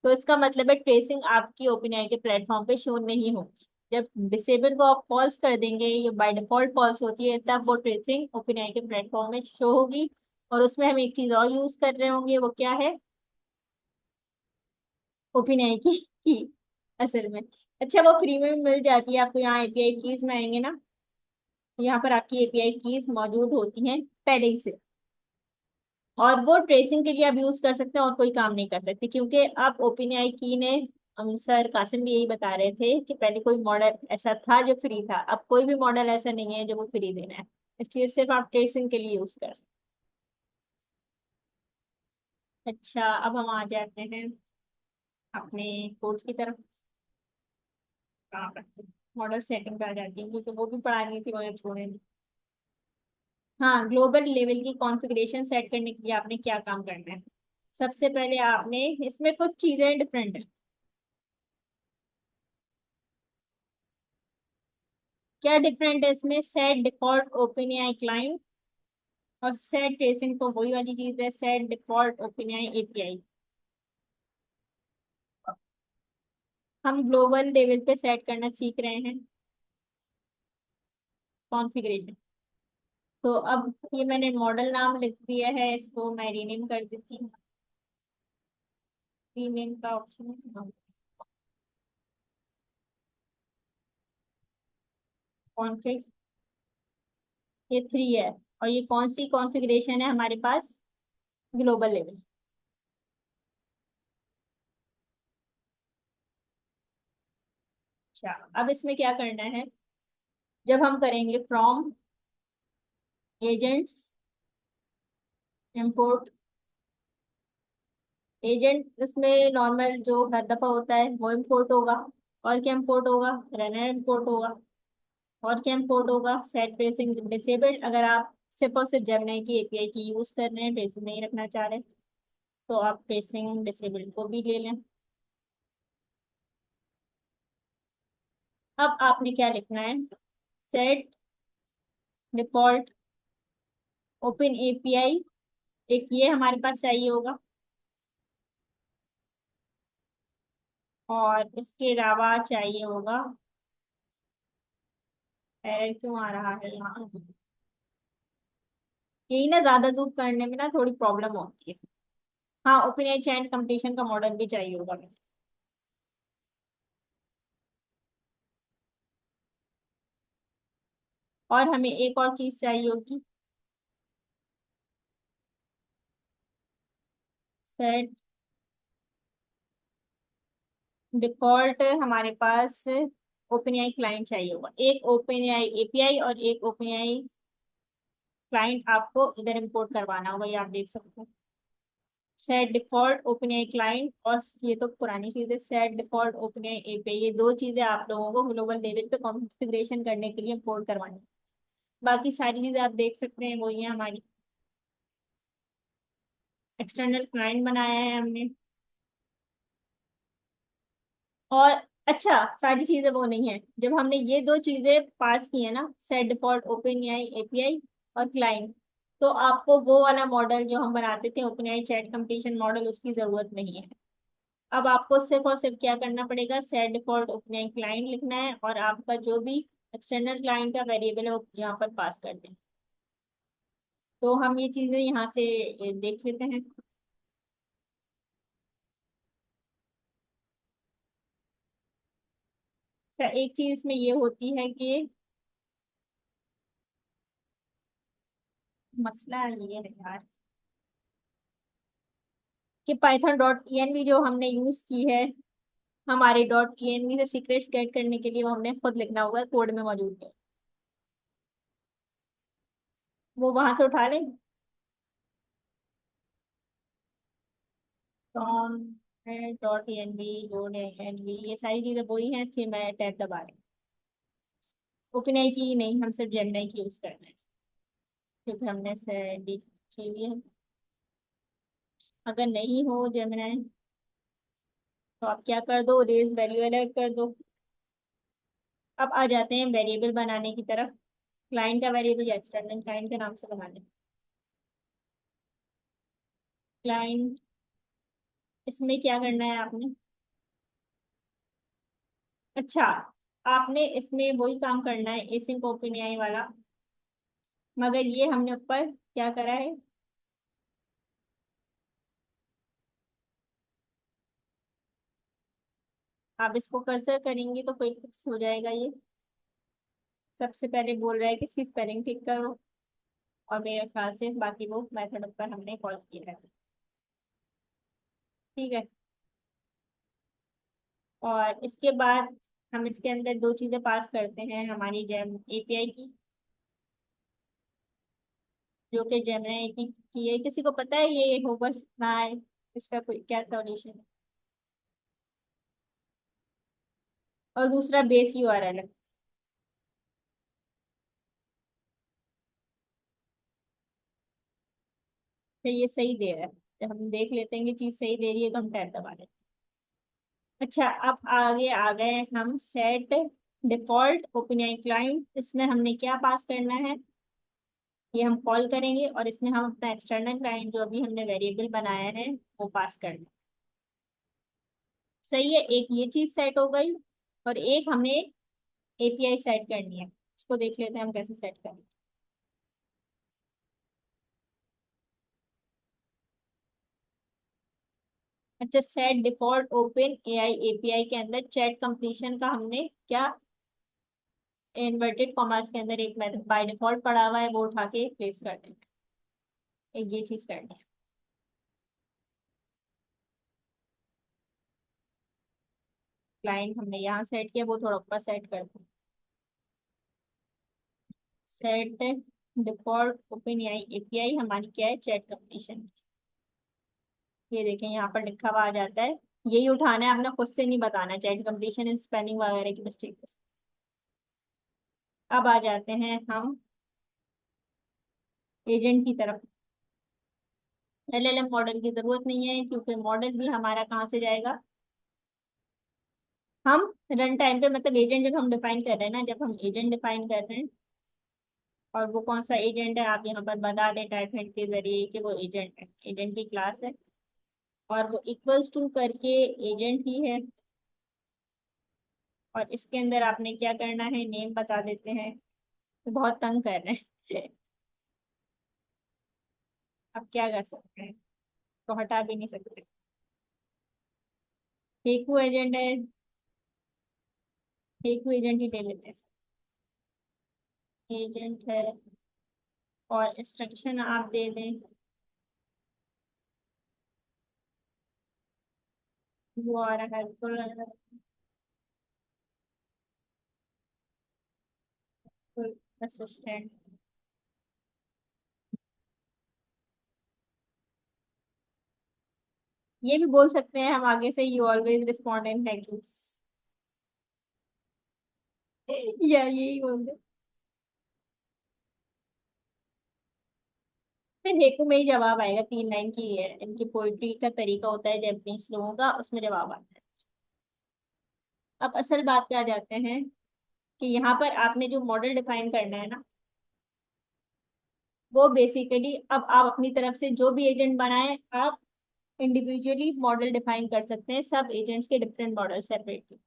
तो इसका मतलब है ट्रेसिंग आपकी ओपनएआई के प्लेटफॉर्म पे शो नहीं होगी। जब डिसेबल को आप फॉल्स कर देंगे, ये बाय डिफॉल्ट फॉल्स होती है, तब वो ट्रेसिंग ओपनएआई के प्लेटफॉर्म में शो होगी। और उसमें हम एक चीज और यूज कर रहे होंगे, वो क्या है? ओपन की असल में। अच्छा, वो फ्री में भी मिल जाती है आपको, यहाँ एपीआई कीज में आएंगे ना, यहाँ पर आपकी एपीआई कीज मौजूद होती हैं पहले ही से। और वो ट्रेसिंग के लिए आप यूज कर सकते हैं, और कोई काम नहीं कर सकते, क्योंकि अब ओपन एआई की ने, हम सर कासिम भी यही बता रहे थे कि पहले कोई मॉडल ऐसा था जो फ्री था, अब कोई भी मॉडल ऐसा नहीं है जो वो फ्री देना है। इसलिए सिर्फ आप ट्रेसिंग के लिए यूज कर सकते हैं। अच्छा, अब हम आ जाते हैं अपने कोड की तरफ। कहाँ पर? मॉडल सेटिंग पे आ जाती है, क्योंकि वो भी पढ़ानी थी, मगर छोड़े नहीं। हाँ, ग्लोबल लेवल की कॉन्फ़िगरेशन सेट करने के लिए आपने क्या काम करना है? सबसे पहले आपने, इसमें कुछ चीजें डिफरेंट है। क्या डिफरेंट है इसमें? Set default open AI client और सेट ट्रेसिंग, तो वही वाली चीज है, set default open AI API. हम ग्लोबल लेवल पे सेट करना सीख रहे हैं कॉन्फ़िगरेशन। तो अब ये मैंने मॉडल नाम लिख दिया है, इसको मैं रीनेम कर देती हूँ। रीनेम का ऑप्शन है कॉन्फ़िग, ये 3 है। और ये कौन सी कॉन्फ़िगरेशन है हमारे पास? Global level. अच्छा, अब इसमें क्या करना है? जब हम करेंगे फ्रॉम एजेंट्स इंपोर्ट एजेंट, इसमें नॉर्मल जो हर दफा होता है वो इंपोर्ट होगा। और क्या इंपोर्ट होगा? रनर इंपोर्ट होगा। और क्या इंपोर्ट होगा? सेट ट्रेसिंग डिसेबल्ड, अगर आप सिर्फ और सिर्फ जेमिनी की एपीआई की यूज कर रहे हैं, ट्रेसिंग नहीं रखना चाह रहे, तो आप ट्रेसिंग डिसेबल्ड को भी ले लें। अब आपने क्या लिखना है? सेट डिफॉल्ट ओपन एपीआई, एक ये हमारे पास चाहिए होगा। और इसके अलावा चाहिए होगा, एरर क्यों आ रहा है यहाँ? यही ना, ज्यादा जूम करने में ना थोड़ी प्रॉब्लम होती है। हाँ, ओपन एच एंड कंपटीशन का मॉडल भी चाहिए होगा वैसे। और हमें एक और चीज चाहिए होगी, सेट डिफॉल्ट, हमारे पास ओपन एआई क्लाइंट चाहिए होगा, एक ओपन एआई एपीआई और एक ओपन एआई क्लाइंट आपको इधर इंपोर्ट करवाना होगा, ये आप देख सकते हैं। Set default open AI client, और ये तो पुरानी चीज है, set default open AI API, ये दो चीजें आप लोगों को ग्लोबल लेवल पे कॉन्फ़िगरेशन करने के लिए इंपोर्ट करवानी है। बाकी सारी चीजें आप देख सकते हैं, वही है हमारी। एक्सटर्नल क्लाइंट बनाया है हमने। और अच्छा, सारी चीजें वो नहीं है, जब हमने ये दो चीजें पास की है ना, set default open AI API और क्लाइंट, तो आपको वो वाला मॉडल जो हम बनाते थे open AI chat competition model, उसकी जरूरत नहीं है। अब आपको सिर्फ और सिर्फ क्या करना पड़ेगा? Set default open AI client लिखना है, और आपका जो भी एक्सटर्नल क्लाइंट का वेरिएबल है वो यहाँ पर पास कर दें। तो हम ये चीजें यहाँ से देख लेते हैं। अच्छा, एक चीज इसमें ये होती है कि मसला ये है यार, कि पाइथन डॉट ई जो हमने यूज की है हमारे डॉट ई से सीक्रेट्स गेट करने के लिए, वो हमने खुद लिखना होगा, कोड में मौजूद है। वो वहां से उठा लें। From dot E dot N V, ये सारी चीजें वही हैं, इसलिए मैं टैब दबा रही हूँ। ओपन की नहीं, हम सिर्फ जेमिनी की यूज करना है, क्योंकि हमने से डी की हुई है। अगर नहीं हो जेमिनी, तो आप क्या कर दो, रेज वैल्यू अलर्ट कर दो। अब आ जाते हैं वेरिएबल बनाने की तरफ। क्लाइंट का वेरिएबल या एक्सटर्नल क्लाइंट के नाम से बनाने। क्लाइंट, इसमें क्या करना है आपने? अच्छा, आपने इसमें वही काम करना है एसिंक ओपन एआई वाला, मगर ये हमने ऊपर क्या करा है? आप इसको कर्सर करेंगे तो कोई फिक्स हो जाएगा ये। सबसे पहले बोल रहा है कि इसकी स्पेलिंग ठीक करो, और मेरे ख्याल से बाकी वो मेथड पर हमने कॉल किया है। ठीक है। और इसके बाद हम इसके अंदर दो चीजें पास करते हैं हमारी जेम एपीआई की, जो कि जेमिनी की है। किसी को पता है ये होगा ना है, इसका कोई क्या सॉल्यूशन है? और दूसरा बेस यूआरएल है। फिर ये सही दे रहा है। जब हम देख लेते हैं कि चीज सही दे रही है तो हम टैब दबा देते हैं। अच्छा, अब आगे आ गए हम सेट डिफॉल्ट ओपनआई क्लाइंट। इसमें हमने क्या पास करना है, ये हम कॉल करेंगे और इसमें हम अपना एक्सटर्नल क्लाइंट जो अभी हमने वेरिएबल बनाया है वो पास करना है। सही है, एक ये चीज सेट हो गई। और एक हमें एपीआई सेट करनी है, इसको देख लेते हैं हम कैसे सेट करें। अच्छा, set default open AI API के अंदर चैट कंप्लीशन का हमने क्या, इन्वर्टेड कॉमर्स के अंदर एक मेथड बाय डिफॉल्ट पड़ा हुआ है, वो उठा के प्लेस कर देंगे। एक ये चीज करनी है। क्लाइंट हमने यहाँ सेट किया, वो थोड़ा ऊपर सेट कर दें। Set default open AI API हमारी क्या है, चैट कंप्लीशन। ये देखें यहाँ पर लिखा हुआ आ जाता है। यही उठाना है, आपने खुद से नहीं बताना, चैट कंप्लीशन स्पेलिंग वगैरह की मिस्टेक। अब आ जाते हैं हम एजेंट की तरफ। एलएलएम मॉडल की जरूरत नहीं है, क्योंकि मॉडल भी हमारा कहाँ से जाएगा, हम रन टाइम पे, मतलब एजेंट जब हम डिफाइन कर रहे हैं ना, जब हम एजेंट डिफाइन कर रहे हैं, और वो कौन सा एजेंट है आप यहाँ पर बता दें टाइप हिंट के जरिए कि वो एजेंट है, एजेंट की क्लास है, और वो इक्वल्स टू करके एजेंट ही है। और इसके अंदर आपने क्या करना है, नेम बता देते हैं। तो बहुत तंग कर रहे हैं। अब क्या कर सकते हैं, तो हटा भी नहीं सकते। हेकू एजेंट है, हेकू एजेंट ही ले लेते हैं। एजेंट है, और इंस्ट्रक्शन आप दे दें, वो आ रहा है हेल्पफुल असिस्टेंट। ये भी बोल सकते हैं हम आगे से, you always respond in thank you, या यही बोल दे। फिर हेकू में ही जवाब आएगा, 3 लाइन की है इनकी पोइट्री का तरीका होता है जैपनीज लोगों का, उसमें जवाब आता है। अब असल बात पे आ जाते हैं कि यहाँ पर आपने जो मॉडल डिफाइन करना है ना, वो बेसिकली अब आप अपनी तरफ से जो भी एजेंट बनाए, आप इंडिविजुअली मॉडल डिफाइन कर सकते हैं, सब एजेंट्स के डिफरेंट मॉडल सेपरेटली।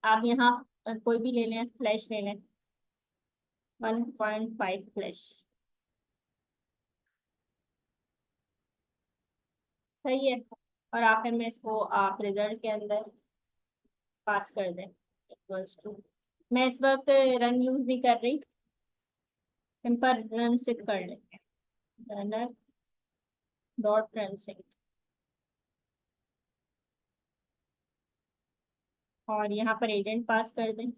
आप यहाँ कोई भी ले लें, फ्लैश ले लें, 1.5 फ्लैश। सही है। और आखिर में इसको आप रिजल्ट के अंदर पास कर दें, इक्वल्स टू। मैं इस वक्त रन यूज नहीं कर रही, सिंपल रन से कर लेते हैं, रनर डॉट रन से। और यहाँ पर एजेंट पास कर दें।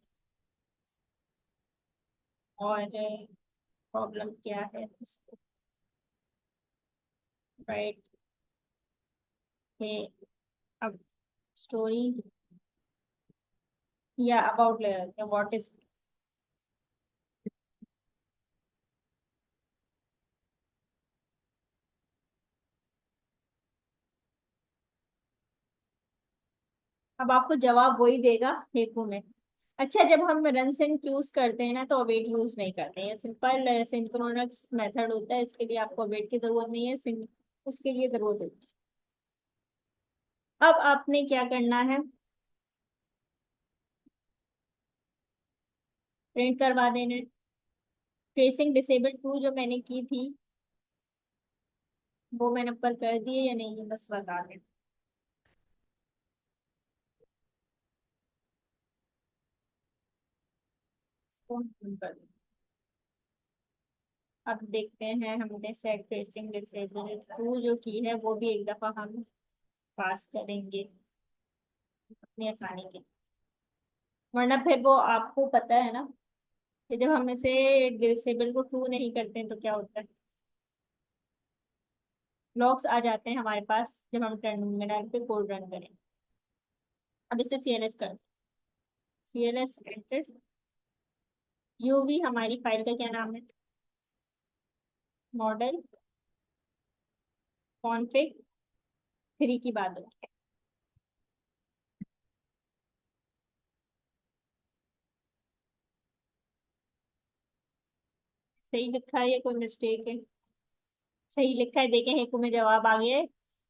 और प्रॉब्लम क्या है, इसको राइट के, अब स्टोरी या अबाउट ले लेते हैं, व्हाट इज। अब आपको जवाब वही देगा हेकू में। अच्छा, जब हम रन सिंक यूज करते हैं ना, तो अवेट यूज नहीं करते हैं, सिंपल सिंक्रोनस मेथड होता है, इसके लिए आपको अवेट की जरूरत नहीं है, सिंक उसके लिए जरूरत होती है। अब आपने क्या करना है, प्रिंट करवा देना है। ट्रेसिंग डिसेबल टू जो मैंने की थी, वो मैंने ऊपर कर दी है या नहीं, ये बस बता दें। अब देखते हैं, हमने सेट ट्रेसिंग डिसेबल टू जो की है वो भी एक दफा हम पास करेंगे अपनी आसानी के, वरना फिर वो आपको पता है ना कि जब हम इसे डिसेबल को ट्रू नहीं करते हैं तो क्या होता है, लॉग्स आ जाते हैं हमारे पास जब हम टर्मिनल पे कोड रन करें। अब इसे सीएलएस कर, सीएलएस एंटर, यूवी हमारी फाइल का क्या नाम है, मॉडल कॉन्फ़िग थ्री की बात होती है। सही लिखा है या कोई मिस्टेक है? सही लिखा है, देखें हेको में जवाब आ गया है।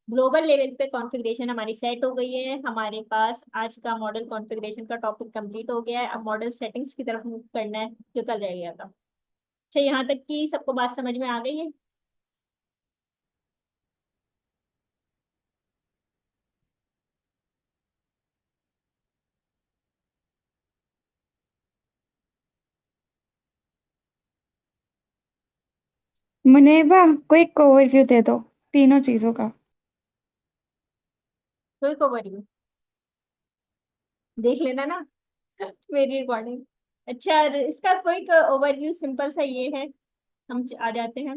ग्लोबल लेवल पे कॉन्फ़िगरेशन हमारी सेट हो गई है, हमारे पास आज का मॉडल कॉन्फ़िगरेशन का टॉपिक कंप्लीट हो गया है। अब मॉडल सेटिंग्स की तरफ मूव करना है जो कल रह गया था। अच्छा, यहाँ तक की सबको बात समझ में आ गई है? मुनेवा, कोई ओवरव्यू दे दो तीनों चीजों का। कोई को वरी देख लेना ना मेरी रिकॉर्डिंग। अच्छा, इसका कोई ओवरव्यू सिंपल सा ये है, हम आ जाते हैं,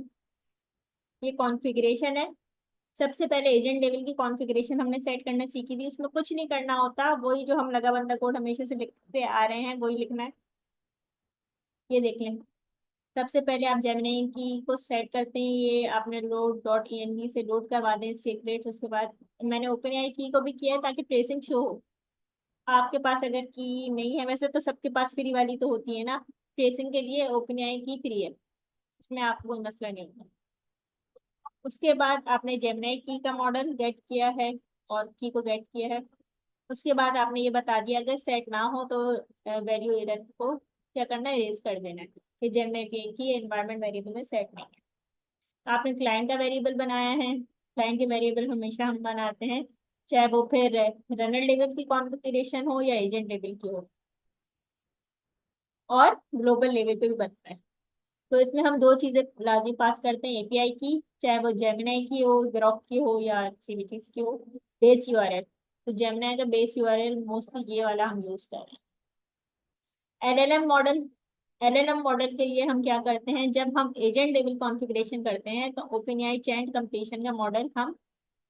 ये कॉन्फ़िगरेशन है। सबसे पहले एजेंट लेवल की कॉन्फ़िगरेशन हमने सेट करना सीखी थी, उसमें कुछ नहीं करना होता, वही जो हम लगा बंदा कोड हमेशा से लिखते आ रहे हैं वही लिखना है। ये देख लें, सबसे पहले आप जेमिनी की को सेट करते हैं, ये आपने लोड डॉट env से लोड करवा दें सीक्रेट्स। उसके बाद मैंने ओपन आई की को भी किया है ताकि ट्रेसिंग शो हो। आपके पास अगर की नहीं है, वैसे तो सबके पास फ्री वाली तो होती है ना, ट्रेसिंग के लिए ओपन आई की फ्री है, इसमें आपको कोई मसला नहीं होगा। उसके बाद आपने जेमिनी की का मॉडल गेट किया है और की को गेट किया है। उसके बाद आपने ये बता दिया अगर सेट ना हो तो वैल्यू एरर को क्या करना है, इरेज कर देना है कि जेमिनी की एनवायरनमेंट वेरिएबल में सेट नहीं है। आपने क्लाइंट का वेरिएबल बनाया है, क्लाइंट के वेरिएबल हमेशा हम बनाते हैं चाहे वो फिर रनर लेवल की कॉन्फ़िगरेशन हो या एजेंट लेवल की हो, और ग्लोबल लेवल पे भी बनता है। तो इसमें हम दो चीजें लाजमी पास करते हैं, एपीआई की, चाहे वो जेमिनी की हो, ग्रॉक की हो या किसी भी चीज की हो, बेस यूआरएल। तो जेमिनी का बेस यूआरएल मोस्टली ये वाला हम यूज कर रहे हैं। एलएलएम मॉडल के लिए हम क्या करते हैं, जब हम एजेंट लेवल कॉन्फ़िगरेशन करते हैं तो ओपनएआई चैन कंप्लीशन का मॉडल हम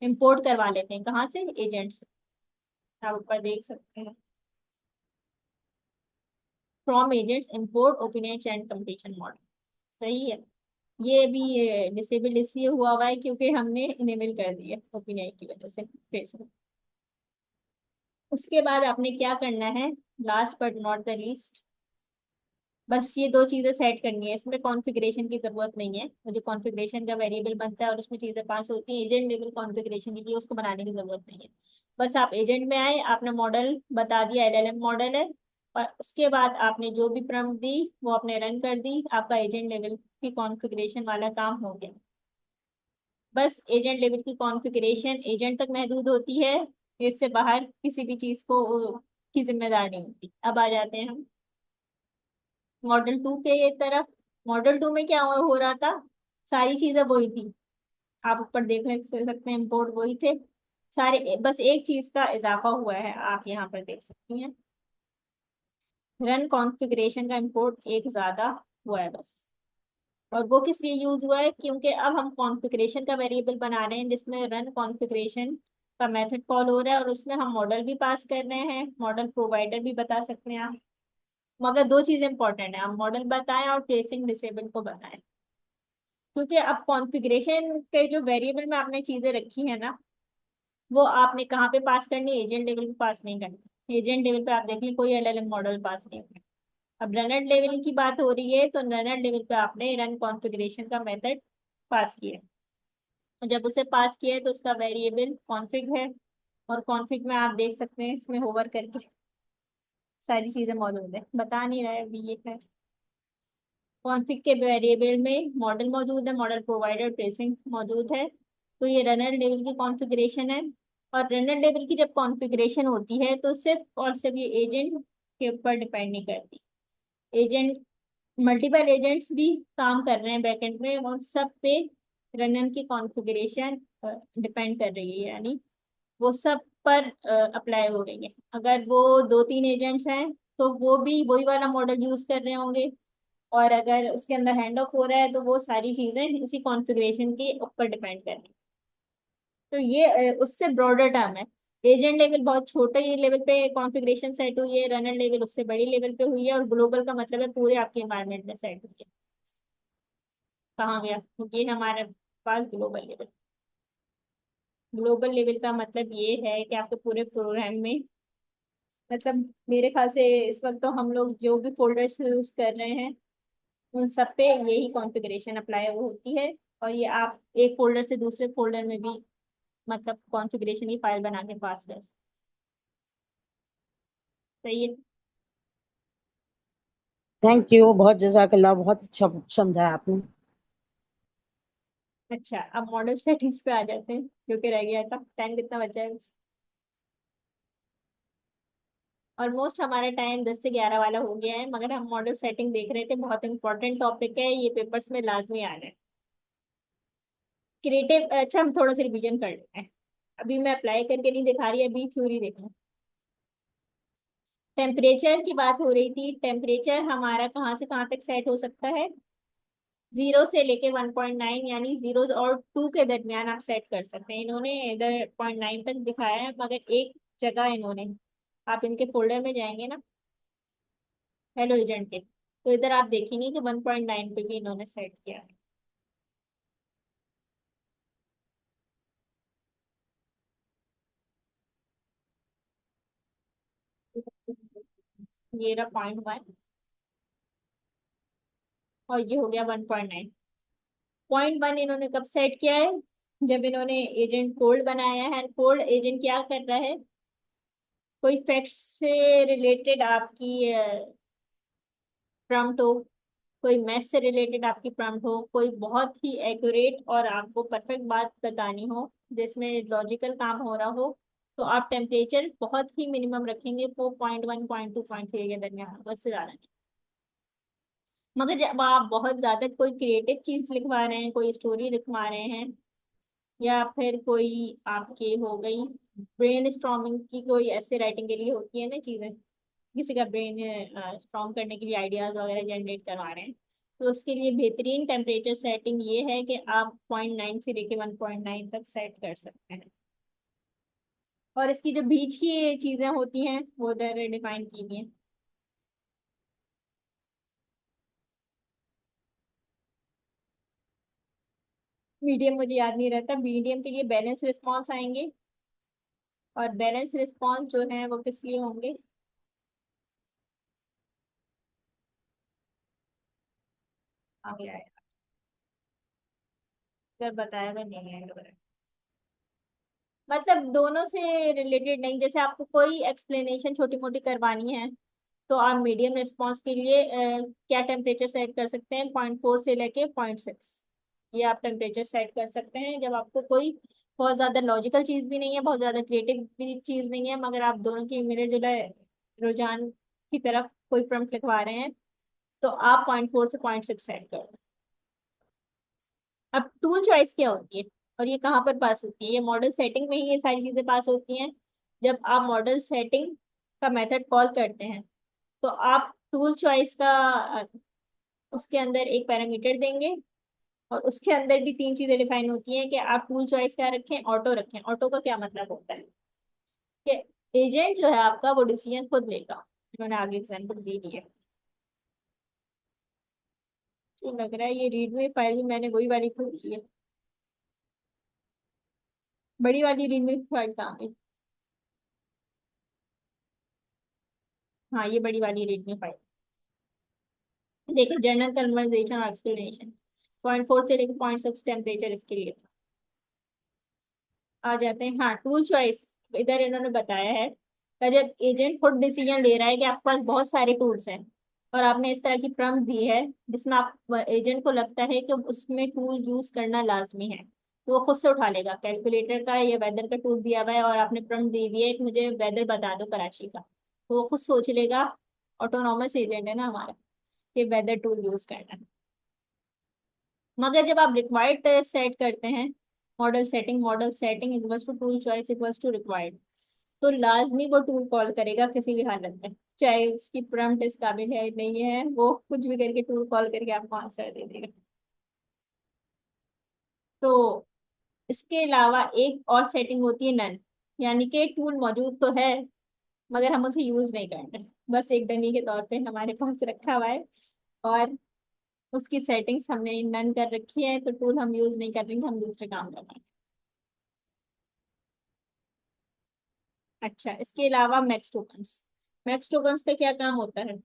इंपोर्ट करवा लेते हैं, कहाँ से, एजेंट से। आप ऊपर देख सकते हैं, from agents import OpenAI chain completion model. सही है। ये भी डिसेबल इसलिए हुआ है क्योंकि हमने इनेबल कर दिया ओपनएआई की वजह से फेसबुक। उसके बाद आपने क्या करना है, last but not the least, बस ये दो चीजें सेट करनी है, इसमें कॉन्फ़िगरेशन की जरूरत नहीं है। मुझे कॉन्फ़िगरेशन का वेरिएबल बनता है और उसमें चीजें पास होती हैं, एजेंट लेवल कॉन्फ़िगरेशन के लिए उसको बनाने की जरूरत नहीं है। बस आप एजेंट में आए, आपने मॉडल बता दिया एलएलएम मॉडल है, और उसके बाद आपने जो भी प्रॉम्प्ट दी वो आपने रन कर दी, आपका एजेंट लेवल की कॉन्फ़िगरेशन वाला काम हो गया। बस एजेंट लेवल की कॉन्फ़िगरेशन एजेंट तक महदूद होती है, इससे बाहर किसी भी चीज को की जिम्मेदार नहीं होती। अब आ जाते हैं हम मॉडल टू के ये तरफ। मॉडल टू में क्या हो रहा था, सारी चीजें वही थी, आप ऊपर देख सकते हैं, इम्पोर्ट वही थे सारे, बस एक चीज का इजाफा हुआ है, आप यहाँ पर देख सकती हैं, रन कॉन्फ़िगरेशन का इम्पोर्ट एक ज्यादा हुआ है बस। और वो किस लिए यूज हुआ है, क्योंकि अब हम कॉन्फ़िगरेशन का वेरिएबल बना रहे हैं जिसमें रन कॉन्फ़िगरेशन का मेथड कॉल हो रहा है, और उसमें हम मॉडल भी पास कर रहे हैं, मॉडल प्रोवाइडर भी बता सकते हैं आप। मगर दो चीजें इंपॉर्टेंट है, आप मॉडल बताएं और ट्रेसिंग डिसेबल को बताएं, क्योंकि अब कॉन्फ़िगरेशन के जो वेरिएबल में आपने चीजें रखी है ना, वो आपने कहाँ पे पास करनी है, एजेंट लेवल पे पास नहीं करनी। एजेंट लेवल पे आप देखें कोई एलएलएम मॉडल पास नहीं करना। अब रनर लेवल की बात हो रही है तो रनर लेवल पे आपने रन कॉन्फ़िगरेशन का मेथड पास किया है, और जब उसे पास किया है तो उसका वेरिएबल कॉन्फ़िग है, और कॉन्फ़िग में आप देख सकते हैं इसमें होवर करके सारी चीजें मौजूद है, बता नहीं रहा है अभी ये है। कॉन्फ़िग के वेरिएबल में मॉडल मौजूद है, मॉडल प्रोवाइडर ट्रेसिंग मौजूद है, तो ये रनर लेवल की कॉन्फ़िगरेशन है। और रनर लेवल की जब कॉन्फ़िगरेशन होती है तो सिर्फ और सिर्फ ये एजेंट के ऊपर डिपेंड नहीं करती, एजेंट, मल्टीपल एजेंट्स भी काम कर रहे हैं बैकएंड में, उन सब पे रनन की कॉन्फ़िगरेशन डिपेंड कर रही है, यानी वो सब पर अप्लाई हो रही है। अगर वो 2-3 एजेंट्स हैं तो वो भी वही वाला मॉडल यूज कर रहे होंगे, और अगर उसके अंदर हैंड ऑफ हो रहा है तो वो सारी चीजें इसी कॉन्फ़िगरेशन के ऊपर डिपेंड कर रही हैं। तो ये उससे ब्रॉडर टर्म है। एजेंट लेवल बहुत छोटे ये लेवल पे कॉन्फ़िगरेशन सेट हुई है, रनर लेवल उससे बड़ी लेवल पे हुई है, और ग्लोबल का मतलब है पूरे आपके एनवायरनमेंट में सेट हुई है। कहाँ गया? ये हमारे पास ग्लोबल लेवल। ग्लोबल लेवल का मतलब ये है कि आपके पूरे प्रोग्राम में, मतलब मेरे ख्याल से इस वक्त तो हम लोग जो भी फोल्डर्स यूज कर रहे हैं उन सब पे यही कॉन्फ़िगरेशन अप्लाई होती है, और ये आप एक फोल्डर से दूसरे फोल्डर में भी मतलब कॉन्फ़िगरेशन की फाइल बना के पास कर सकते। सही है। थैंक यू, बहुत जजाकल्ला, बहुत अच्छा समझाया आपने। अच्छा, अब मॉडल सेटिंग्स पे आ जाते हैं, जो कि रह गया था। टाइम कितना बचा है? ऑलमोस्ट हमारा टाइम 10 से 11 वाला हो गया है, मगर हम मॉडल सेटिंग देख रहे थे, बहुत इंपॉर्टेंट टॉपिक है, ये पेपर्स में लाजमी आ रहा है। क्रिएटिव, अच्छा हम थोड़ा सा रिवीजन कर लेते हैं। अभी मैं अप्लाई करके नहीं दिखा रही, अभी थ्योरी देखना। टेम्परेचर की बात हो रही थी। टेम्परेचर हमारा कहाँ से कहाँ तक सेट हो सकता है? 0 से लेके 1.9, यानी 0 और 2 के दरमियान आप सेट कर सकते हैं। इन्होंने इधर 0.9 तक दिखाया है, मगर एक जगह इन्होंने, आप इनके फोल्डर में जाएंगे ना, हेलो एजेंट के, तो इधर आप देखेंगे कि 1.9 पे भी इन्होंने सेट किया है। ये रहा 0.1, और ये हो गया 1.9। 0.1 इन्होंने कब सेट किया है? जब इन्होंने एजेंट कोल्ड बनाया है। कोल्ड एजेंट क्या कर रहा है? कोई फैक्ट से रिलेटेड आपकी प्रॉम्प्ट हो, कोई मैथ से रिलेटेड आपकी प्रॉम्प्ट हो, कोई बहुत ही एक्यूरेट और आपको परफेक्ट बात बतानी हो जिसमें लॉजिकल काम हो रहा हो, तो आप टेम्परेचर बहुत ही मिनिमम रखेंगे, वो 0.1, 0.2, 0.3 के दरमियान, बस से ज्यादा नहीं। मगर जब आप बहुत ज्यादा कोई क्रिएटिव चीज लिखवा रहे हैं, कोई स्टोरी लिखवा रहे हैं, या फिर कोई आपकी हो गई ब्रेन स्टॉर्मिंग की, कोई ऐसे राइटिंग के लिए होती है ना चीजें, किसी का ब्रेन स्ट्रॉन्ग करने के लिए आइडियाज वगैरह जनरेट करवा रहे हैं, तो उसके लिए बेहतरीन टेम्परेचर सेटिंग ये है कि आप 0.9 से लेके 1.9 तक सेट कर सकते हैं। और इसकी जो बीच की चीजें होती हैं वो उधर डिफाइन की हुई हैं। मीडियम मुझे याद नहीं रहता। मीडियम के लिए बैलेंस रिस्पॉन्स आएंगे, और बैलेंस रिस्पॉन्स जो है वो किस लिए होंगे? आगे आएगा, सर बताया हुआ नहीं है। मतलब दोनों से रिलेटेड नहीं, जैसे आपको कोई एक्सप्लेनेशन छोटी मोटी करवानी है तो आप मीडियम रिस्पॉन्स के लिए क्या टेम्परेचर सेट कर सकते हैं? 0.4 से लेके 0.6, ये आप टेम्परेचर सेट कर सकते हैं जब आपको कोई बहुत ज्यादा लॉजिकल चीज भी नहीं है, बहुत ज्यादा क्रिएटिव भी चीज नहीं है, मगर आप दोनों की मिले जुले रुझान की तरफ कोई प्रॉम्प्ट लिखवा रहे हैं, तो आप 0.4 से 0.6 सेट कर। अब टूल चॉइस क्या होती है और ये कहाँ पर पास होती है? ये मॉडल सेटिंग में ही ये सारी चीजें पास होती हैं। जब आप मॉडल सेटिंग का मेथड कॉल करते हैं तो आप टूल चॉइस का उसके अंदर एक पैरामीटर देंगे, और उसके अंदर भी 3 चीजें डिफाइन होती हैं कि आप टूल चॉइस क्या रखें, ऑटो रखें। ऑटो का क्या मतलब होता है कि एजेंट जो है आपका वो डिसीजन खुद लेगा। इन्होंने आगे एग्जाम्पल दे दी है। तो लग रहा है ये रीडमी फाइल भी मैंने वही वाली खोली है, बड़ी वाली रीडमी फाइल कहाँ गई? हाँ, ये बड़ी वाली रीडमी फाइल। देखो, जनरल कन्वर्सेशन और एक्सप्लेनेशन, 0.4 से लेकर 0.6 टेम्परेचर इसके लिए था। आ जाते हैं, हाँ, टूल चॉइस। इधर इन्होंने बताया है कि जब एजेंट खुद डिसीजन ले रहा है कि आपके पास बहुत सारे टूल्स हैं, और आपने इस तरह की प्रॉम्प्ट दी है जिसमें आप एजेंट को लगता है कि उसमें टूल यूज करना लाजमी है, तो वो खुद से उठा लेगा। कैलकुलेटर का या वेदर का टूल दिया हुआ है और आपने प्रॉम्प्ट दी हुई है कि मुझे वेदर बता दो कराची का, तो वो खुद सोच लेगा। ऑटोनॉमस एजेंट है ना हमारा। कि वेदर टूल यूज करना है। मगर जब आप रिक्वायर्ड सेट करते हैं, model setting equals to tool choice equals to required, तो लाजमी वो टूल कॉल करेगा किसी भी हालत में, चाहे उसकी प्रॉम्प्ट इस काबिल है नहीं है, वो कुछ भी करके टूल कॉल करके आपको आंसर दे देगा। तो इसके अलावा एक और सेटिंग होती है नन, यानी कि टूल मौजूद तो है मगर हम उसे यूज नहीं करते, बस एक डमी के तौर पे हमारे पास रखा हुआ है, और उसकी सेटिंग्स हमने नन कर रखी है, तो टूल हम यूज नहीं कर रहे हैं, हम दूसरे काम कर रहे हैं। अच्छा, इसके अलावा मैक्स टोकन्स का क्या काम होता है?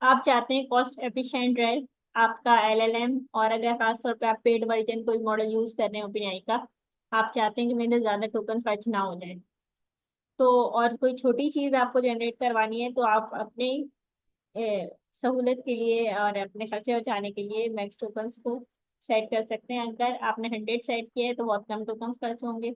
आप चाहते हैं कॉस्ट एफिशिएंट रहे आपका एलएलएम, और अगर खासतौर पे आप पेड वर्जन कोई मॉडल यूज कर रहे हैं ओपनएआई का, आप चाहते हैं कि मेरे ज्यादा टोकन खर्च ना हो जाए, तो और कोई छोटी चीज आपको जनरेट करवानी है, तो आप अपने सहूलत के लिए और अपने खर्चे बचाने के लिए मैक्स टोकन्स को सेट कर सकते हैं। अगर आपने 100 सेट किया है तो बहुत कम टोकन्स खर्च होंगे।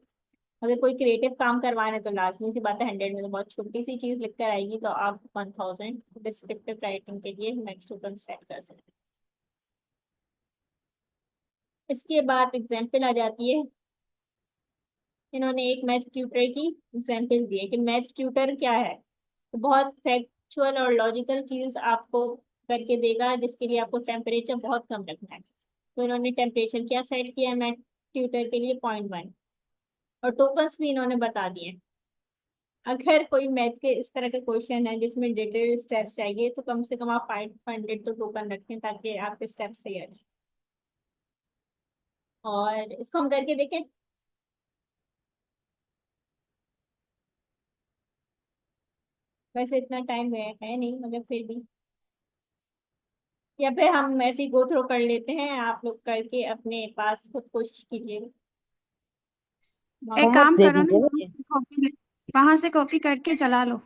अगर कोई क्रिएटिव काम करवाना है तो लाजमी सी बात है 100 में तो बहुत छोटी सी चीज लिख कर आएगी, तो आप 1000 डिस्क्रिप्टिव राइटिंग के लिए मैक्स टोकन सेट कर सकते हैं। इसके बाद एग्जाम्पल आ जाती है। इन्होंने एक मैथ ट्यूटर की एग्जाम्पल दी है कि मैथ ट्यूटर क्या है, तो बहुत फैक्चुअल और लॉजिकल चीज आपको करके देगा, जिसके लिए आपको टेम्परेचर बहुत कम रखना है। तो इन्होंने टेम्परेचर क्या सेट किया है मैथ ट्यूटर के लिए? 0.1, और टोकन्स भी इन्होंने बता दिए। अगर कोई मैथ के इस तरह का क्वेश्चन है जिसमें डिटेल स्टेप्स चाहिए, तो कम से कम आप 500 तो टोकन रखें ताकि आपके स्टेप सही आ जाए। और इसको हम करके देखें। वैसे इतना टाइम है नहीं, मगर फिर भी, या फिर हम ऐसे ही गो थ्रो कर लेते हैं, आप लोग करके अपने पास खुद कोशिश कीजिए। एक होमवर्क काम दे करो दीजिए ना, ना। वहां से कॉपी करके चला लो।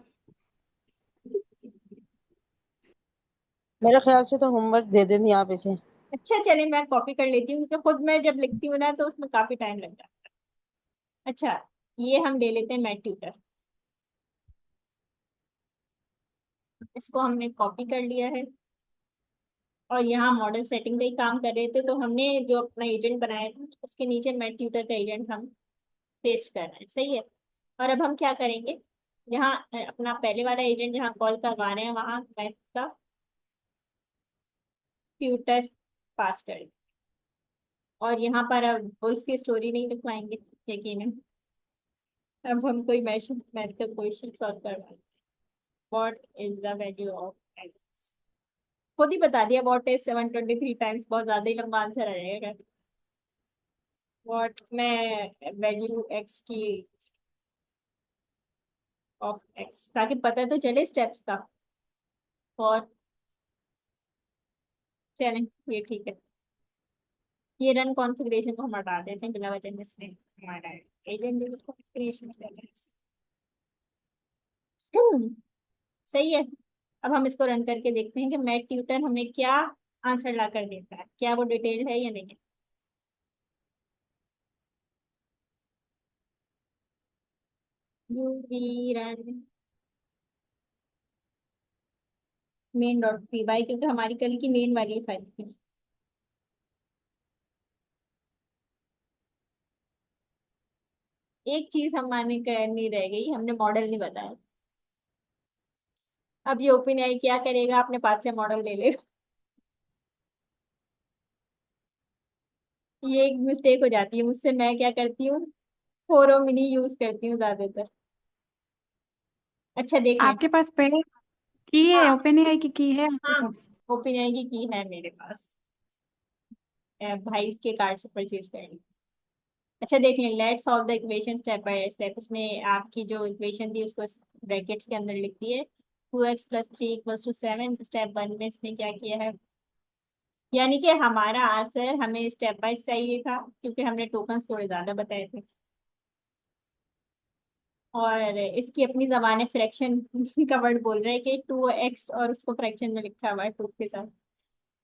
मेरे ख्याल से तो होमवर्क दे देनी आप इसे। अच्छा चले, मैं कॉपी कर लेती हूँ, क्योंकि खुद मैं जब लिखती हूँ ना तो उसमें काफी टाइम लग जाता है। अच्छा, ये हम ले लेते हैं मैथ ट्यूटर, इसको हमने कॉपी कर लिया है, और यहाँ मॉडल सेटिंग का ही काम कर रहे थे, तो हमने जो अपना एजेंट बनाया था उसके नीचे मैथ ट्यूटर का एजेंट हम पेस्ट कर रहे हैं, सही है। और अब हम क्या करेंगे, यहाँ अपना पहले वाला एजेंट जहाँ कॉल करवा रहे हैं वहाँ मैथ का ट्यूटर पास कर, और यहाँ पर अब वुल्फ की स्टोरी नहीं लिखवाएंगे यकीनन। अब हम कोई मैथ का क्वेश्चन सॉल्व करवाएंगे। What is the value of x? खुद ही बता दिया, व्हाट इज 723 टाइम्स, बहुत ज्यादा ही लंबा आंसर आ जाएगा। व्हाट मैं वैल्यू एक्स की ऑफ एक्स, ताकि पता तो चले स्टेप्स का। और चलें, ये ठीक है। ये रन कॉन्फ़िगरेशन को हम हटा देते हैं बिना वजह में, इसने हमारा एजेंट कॉन्फ़िगरेशन सही है। अब हम इसको रन करके देखते हैं कि मैथ ट्यूटर हमें क्या आंसर ला कर देता है, क्या वो डिटेल है या नहीं है। UV run main dot P Y, क्योंकि हमारी कल की मेन वाली फाइल थी। एक चीज हमारे करनी रह गई, हमने मॉडल नहीं बताया। अब ये ओपन आई क्या करेगा, अपने पास से मॉडल ले लेगा। ये एक मिस्टेक हो जाती है मुझसे, मैं क्या करती हूँ, फोरो मिनी यूज करती हूँ ज्यादातर। अच्छा देख लें। आपके पास पहले की है, हाँ ओपन एआई की है आपके हाँ, पास? ओपन आई की है मेरे पास, भाई के कार्ड से परचेज करेंगे। अच्छा देख लें, let's solve the equation step by step. इसमें आपकी जो इक्वेशन थी उसको ब्रैकेट्स के अंदर लिख दिए। 2x + 3 = 7, स्टेप 1 में इसने क्या किया है, यानी कि हमारा आंसर हमें स्टेप वाइज चाहिए था, क्योंकि हमने टोकन्स थोड़े ज्यादा बताए थे। और इसकी अपनी जबान है, फ्रैक्शन का वर्ड बोल रहा है कि 2x, और उसको फ्रैक्शन में लिखा हुआ है 2 के साथ,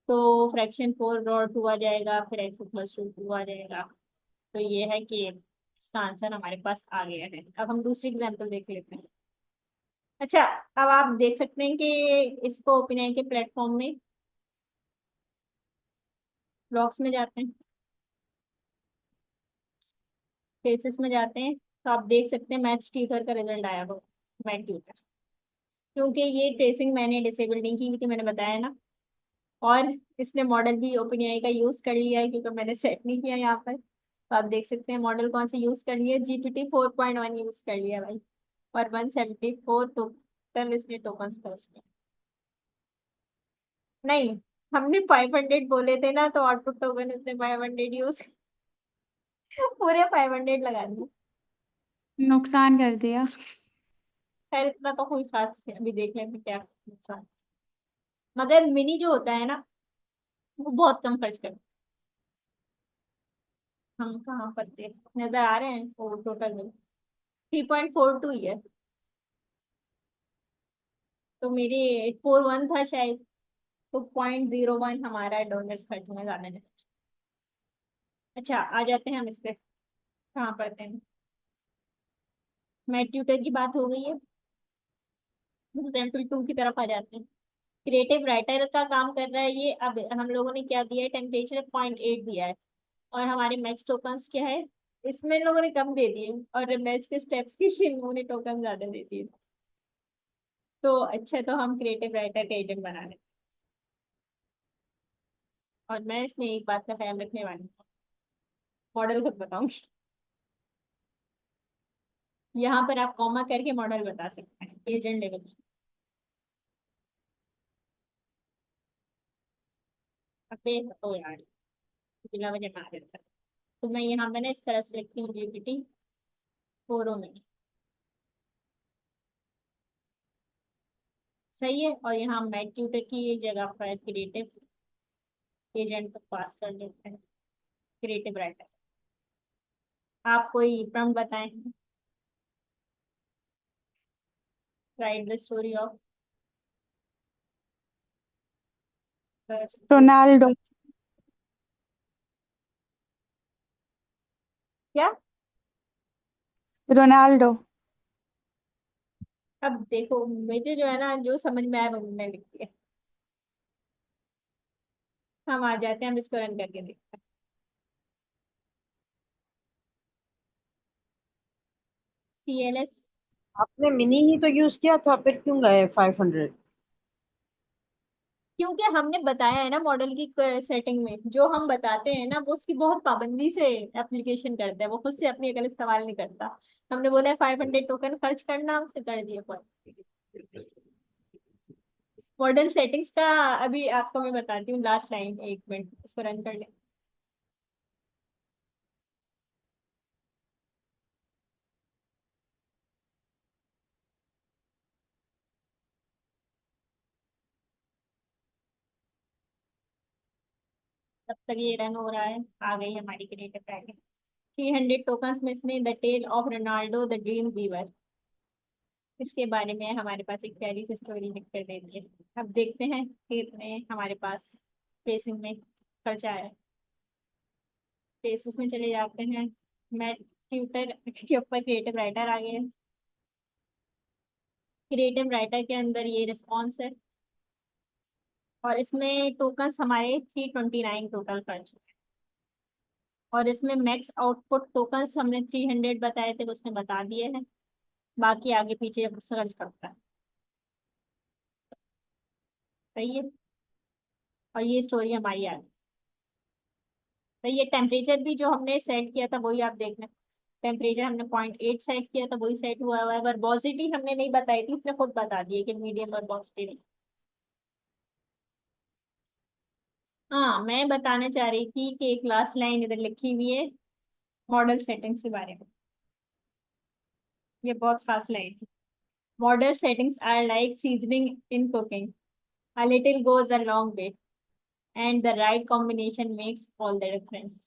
तो फ्रैक्शन 4 और 2 आ जाएगा, फिर x + 2 आ जाएगा। तो ये है कि इसका आंसर हमारे पास आ गया है। अब हम दूसरी एग्जांपल देख लेते हैं। अच्छा, अब आप देख सकते हैं कि इसको ओपनएआई के प्लेटफॉर्म में ब्लॉक्स में जाते हैं, फेसेस में जाते हैं, तो आप देख सकते हैं मैथ ट्यूटर का रिजल्ट आया हो, मैथ ट्यूटर। क्योंकि ये ट्रेसिंग मैंने डिसेबल नहीं की थी, मैंने बताया ना। और इसने मॉडल भी ओपन एआई का यूज कर लिया है, क्योंकि मैंने सेट नहीं किया यहाँ पर। तो आप देख सकते हैं मॉडल कौन सा यूज कर लिया, GPT 4.1 यूज कर लिया भाई। और 174 टोटल इसने टोकन खर्च किया। नहीं, हमने 500 बोले थे ना, तो आउटपुट टोकन उसने 500 यूज पूरे 500 लगा दिए। नुकसान कर दिया। खैर इतना तो कोई खास नहीं, अभी देख लेते हैं क्या नुकसान। मगर मिनी जो होता है ना, वो बहुत कम खर्च करता है। हम कहाँ पर थे, नजर आ रहे हैं वो टोटल में 3.42 ही है। तो मेरे 41 था शायद, तो 0.01 हमारा डॉलर खर्च में ज्यादा नहीं। अच्छा, आ जाते हैं हम इस पे, कहाँ पढ़ते हैं। मैथ ट्यूटर की बात हो गई है, एग्जाम्पल 2 की तरफ आ जाते हैं। क्रिएटिव राइटर का काम कर रहा है ये। अब हम लोगों ने क्या दिया है, टेम्परेचर 0.8 दिया है। और हमारे मैक्स टोकन्स क्या है, इसमें इन लोगों ने कम दे दिए, और मैथ्स के स्टेप्स के लिए इन लोगों ने टोकन ज्यादा दे दिए। तो अच्छा, तो हम क्रिएटिव राइटर का एजेंट बना रहे हैं। और मैं इसमें एक बात का ख्याल रखने वाली हूँ, मॉडल खुद बताऊंगी। यहाँ पर आप कॉमा करके मॉडल बता सकते हैं एजेंट लेवल। अबे तो यार, बिना वजह मार देता। तो मैं यहाँ पे ना इस तरह से लिखती हूँ, GPT 4 में। सही है। और यहाँ मैथ ट्यूटर की ये जगह पर क्रिएटिव एजेंट को पास कर देते हैं, क्रिएटिव राइटर। आप कोई प्रॉम्प्ट बताएं। Right the story of. Ronaldo. क्या? रोनाल्डो। अब देखो, मुझे जो है ना, जो समझ में आया वो मैंने लिख दिया। हम आ जाते हैं, हम इसको रन करके देखते हैं। CLS। आपने मिनी ही तो यूज किया था, फिर क्यों गए 500? क्योंकि हमने बताया है ना, मॉडल की सेटिंग में जो हम बताते हैं ना, वो उसकी बहुत पाबंदी से एप्लीकेशन करता है, वो खुद से अपनी अकल इस्तेमाल नहीं करता। हमने बोला है 500 टोकन खर्च करना, हमसे कर दिए। मॉडल सेटिंग्स का अभी आपको मैं बताती हूँ, लास्ट लाइन, 1 मिनट इसको रन कर ले। तब तक ये रन हो रहा है, आ गई हमारी क्रिएटिव पैकेज। 300 टोकन्स में इसने the tale of Ronaldo the dream weaver, इसके बारे में हमारे पास एक प्यारी सी स्टोरी लिख कर दे दी है। अब देखते हैं कि इतने हमारे पास फेसिंग में खर्चा है। फेसिस में चले जाते हैं, मैं ट्यूटर के ऊपर क्रिएटिव राइटर आ गए। क्रिएटिव राइटर के अंदर ये रिस्पॉन्स है, और इसमें टोकन्स हमारे 329 टोटल खर्च हुए। और इसमें मैक्स आउटपुट टोकन्स हमने 300 बताए थे, उसने बता दिए हैं। बाकी आगे पीछे सर्च करता है। सही है। और ये स्टोरी हमारी आ गई। तो ये टेम्परेचर भी जो हमने सेट किया था वही आप देखना। टेम्परेचर हमने 0.8 सेट किया था, वही सेट हुआ है। वर्बोसिटी हमने नहीं बताई थी, उसने खुद बता दिया कि मीडियम वर्बोसिटी। हाँ, मैं बताना चाह रही थी कि एक लास्ट लाइन इधर लिखी हुई है मॉडल सेटिंग्स के बारे में। ये बहुत खास लाइन है। Model settings are like seasoning in cooking, a little goes a long way and the right combination makes all the difference।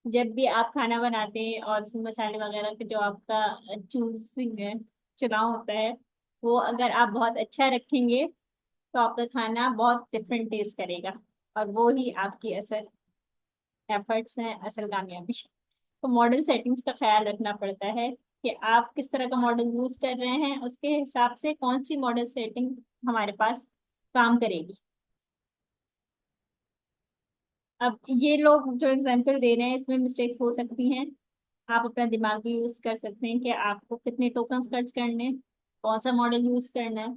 जब भी आप खाना बनाते हैं और उसमें मसाले वगैरह का जो आपका चूजिंग है, चुनाव होता है, वो अगर आप बहुत अच्छा रखेंगे तो आपका खाना बहुत डिफरेंट टेस्ट करेगा। और वो ही आपकी असल एफर्ट्स हैं, असल कामयाबी। तो मॉडल सेटिंग्स का ख्याल रखना पड़ता है कि आप किस तरह का मॉडल यूज कर रहे हैं, उसके हिसाब से कौन सी मॉडल सेटिंग हमारे पास काम करेगी। अब ये लोग जो एग्जाम्पल दे रहे हैं इसमें मिस्टेक्स हो सकती हैं, आप अपना दिमाग भी यूज कर सकते हैं कि आपको कितने टोकन्स खर्च करने हैं, कौन सा मॉडल यूज करना है,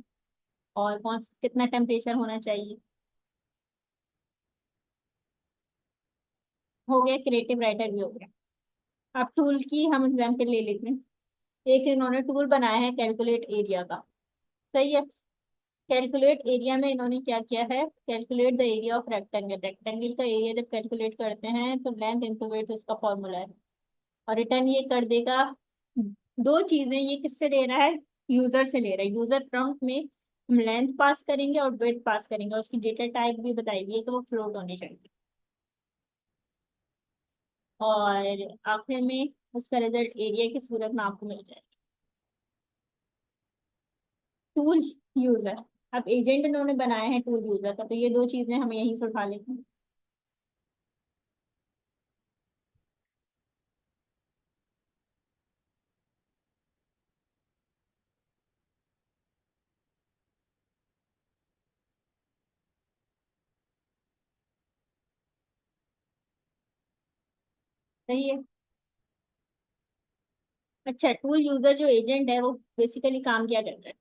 और कितना टेम्परेचर होना चाहिए। हो गया, क्रिएटिव राइटर भी हो गया। अब टूल की हम एग्जाम्पल ले लेते हैं। एक इन्होंने टूल बनाया है कैलकुलेट एरिया का, सही है। कैलकुलेट एरिया में इन्होंने क्या किया है, calculate the area of rectangle, rectangle का एरिया जब कैलकुलेट करते हैं तो लेंथ इंटू वेट उसका फॉर्मूला है, और रिटर्न ये कर देगा। दो चीजें ये किससे ले रहा है, यूजर से ले रहा है। यूजर प्रॉम्प्ट में हम लेंथ पास करेंगे और वेट पास करेंगे, और उसकी डेटा टाइप भी बताई हुई है कि वो फ्लोट होनी चाहिए, और आखिर में उसका रिजल्ट एरिया की सूरत में आपको मिल जाएगा। टूल यूजर, अब एजेंट इन्होंने बनाया है टूल यूजर का, तो ये दो चीजें हम यहीं से उठा लेते हैं। सही है। अच्छा, टूल यूजर जो एजेंट है वो बेसिकली काम क्या करता है,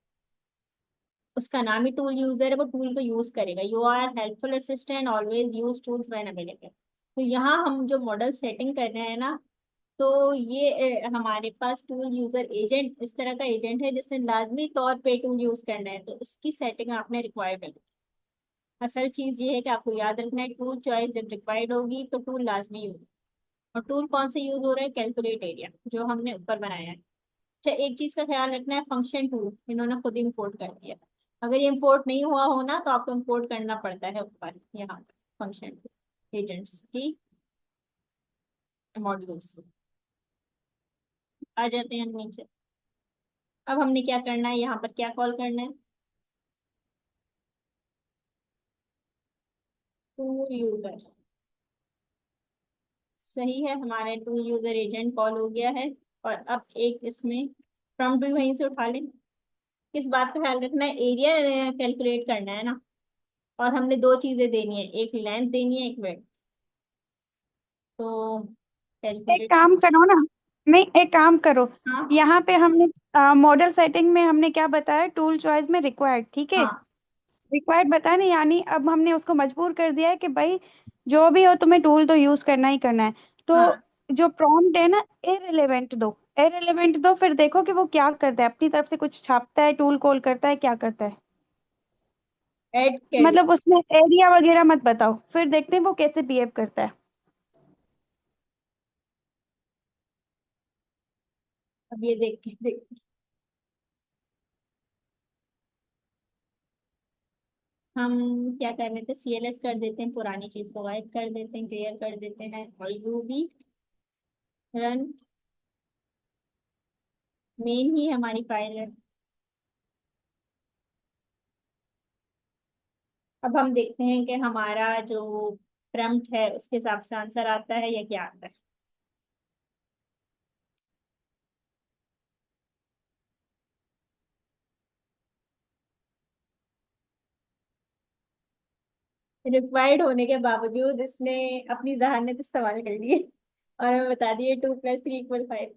उसका नाम ही टूल यूजर है, वो टूल को यूज करेगा। You are helpful assistant, always use tools when available. तो यहाँ हम जो मॉडल सेटिंग कर रहे हैं ना, तो ये हमारे पास टूल यूजर एजेंट इस तरह का एजेंट है जिसने लाजमी तौर पे टूल यूज करना है, तो उसकी सेटिंग आपने रिक्वायर करनी है। असल चीज ये है कि आपको याद रखना है, टूल चॉइस जब रिक्वायर्ड होगी तो टूल लाजमी यूज। और टूल कौन से यूज हो रहा है, कैलकुलेट एरिया जो हमने ऊपर बनाया है। अच्छा, एक चीज का ख्याल रखना है, फंक्शन टूल इन्होंने खुद इंपोर्ट कर दिया। अगर ये इंपोर्ट नहीं हुआ हो ना तो आपको इंपोर्ट करना पड़ता है ऊपर यहाँ पर फंक्शन एजेंट्स की मॉड्यूल्स। आ जाते हैं नीचे। अब हमने क्या करना है, यहाँ पर क्या कॉल करना है, टूल यूजर। सही है, हमारे टूल यूजर एजेंट कॉल हो गया है। और अब एक इसमें प्रॉम्प्ट भी वहीं से उठा लें। किस बात का ख्याल रखना है, एरिया कैलकुलेट करना है ना, और हमने दो चीजें देनी है, एक लेंथ देनी है, एक वेट। तो एक कैलकुलेट। काम करो ना, नहीं एक काम करो, हाँ यहाँ पे हमने मॉडल सेटिंग में हमने क्या बताया, टूल चॉइस में रिक्वायर्ड, ठीक है। हाँ रिक्वायर्ड बताया ना, यानी अब हमने उसको मजबूर कर दिया है कि भाई जो भी हो तुम्हें टूल तो यूज करना ही करना है। तो हाँ। जो प्रॉम्प्ट है ना, इररिलेवेंट दो, इररिलेवेंट दो, फिर देखो कि वो क्या करता है, अपनी तरफ से कुछ छापता है, टूल कॉल करता है, क्या करता है। ऐड कैल। मतलब उसमें एरिया वगैरह मत बताओ, फिर देखते हैं वो कैसे बिहेव करता है। अब ये देख हम क्या कर लेते हैं, CLS कर देते हैं, पुरानी चीज को वाइप कर देते हैं, क्लियर कर देते हैं, और यू भी रन मेन ही हमारी फाइल है। अब हम देखते हैं कि हमारा जो प्रम्प्ट है उसके हिसाब से आंसर आता है या क्या आता है। रिक्वायर्ड होने के बावजूद इसने अपनी जहानत इस्तेमाल कर ली है और हमें बता दिए 2 + 3 = 5।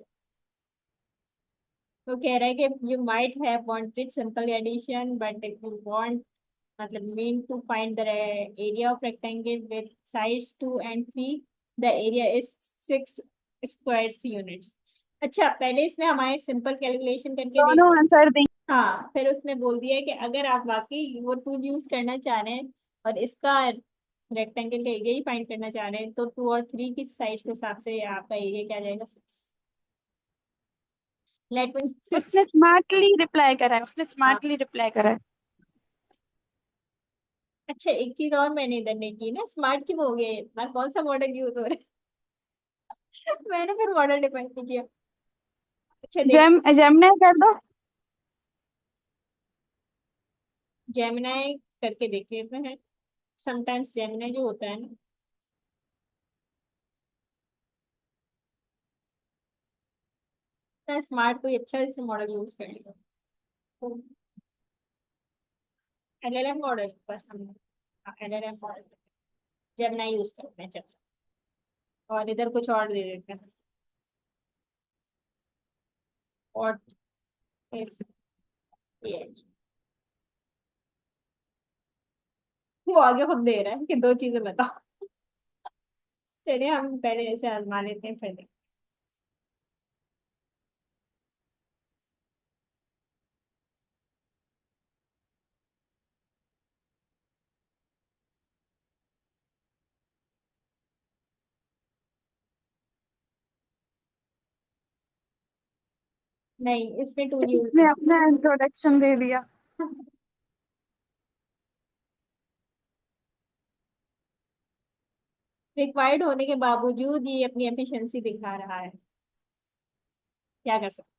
वो कह रहा है कि you might have wanted simple addition but if you want, मतलब mean to find the area of rectangle with sides 2 and 3, the area is 6 square units. अच्छा, पहले इसने हमारे सिंपल कैलकुलेशन करके दोनों देखा। आंसर दें। हाँ, फिर उसने बोल दिया कि अगर आप वाकई वो टूल यूज करना चाह रहे हैं और इसका रेक्टेंगल का एरिया ही फाइंड करना चाह रहे हैं, तो 2 और 3 की साइड के हिसाब से आपका एरिया क्या जाएगा, 6। Let me. उसने स्मार्टली रिप्लाई करा है, उसने हाँ। स्मार्टली रिप्लाई करा है। अच्छा, एक चीज और मैंने इधर नहीं की ना, स्मार्ट की वो हो गया इतना कौन सा मॉडल यूज हो रहा है मैंने फिर मॉडल डिफाइन नहीं किया। अच्छा देख, जेमिनाई कर दो। जेमिनाई करके देख लेते हैं। समटाइम्स जेमिनाई जो होता है ना, स्मार्ट कोई अच्छा इसमें मॉडल यूज कर लिया, तो LLM मॉडल बस हमने, LLM मॉडल। जेमिनी यूज करते हैं। चलो, और इधर कुछ और दे देते हैं। और इस ये वो आगे खुद दे रहा है कि दो चीजें बताओ। चलिए हम पहले ऐसे आजमा लेते हैं, फिर देखते हैं। नहीं, इसमें टूल यूज इसने अपना इंट्रोडक्शन दे दिया। रिक्वायर्ड होने के बावजूद ये अपनी एफिशिएंसी दिखा रहा है, क्या कर सकते हैं।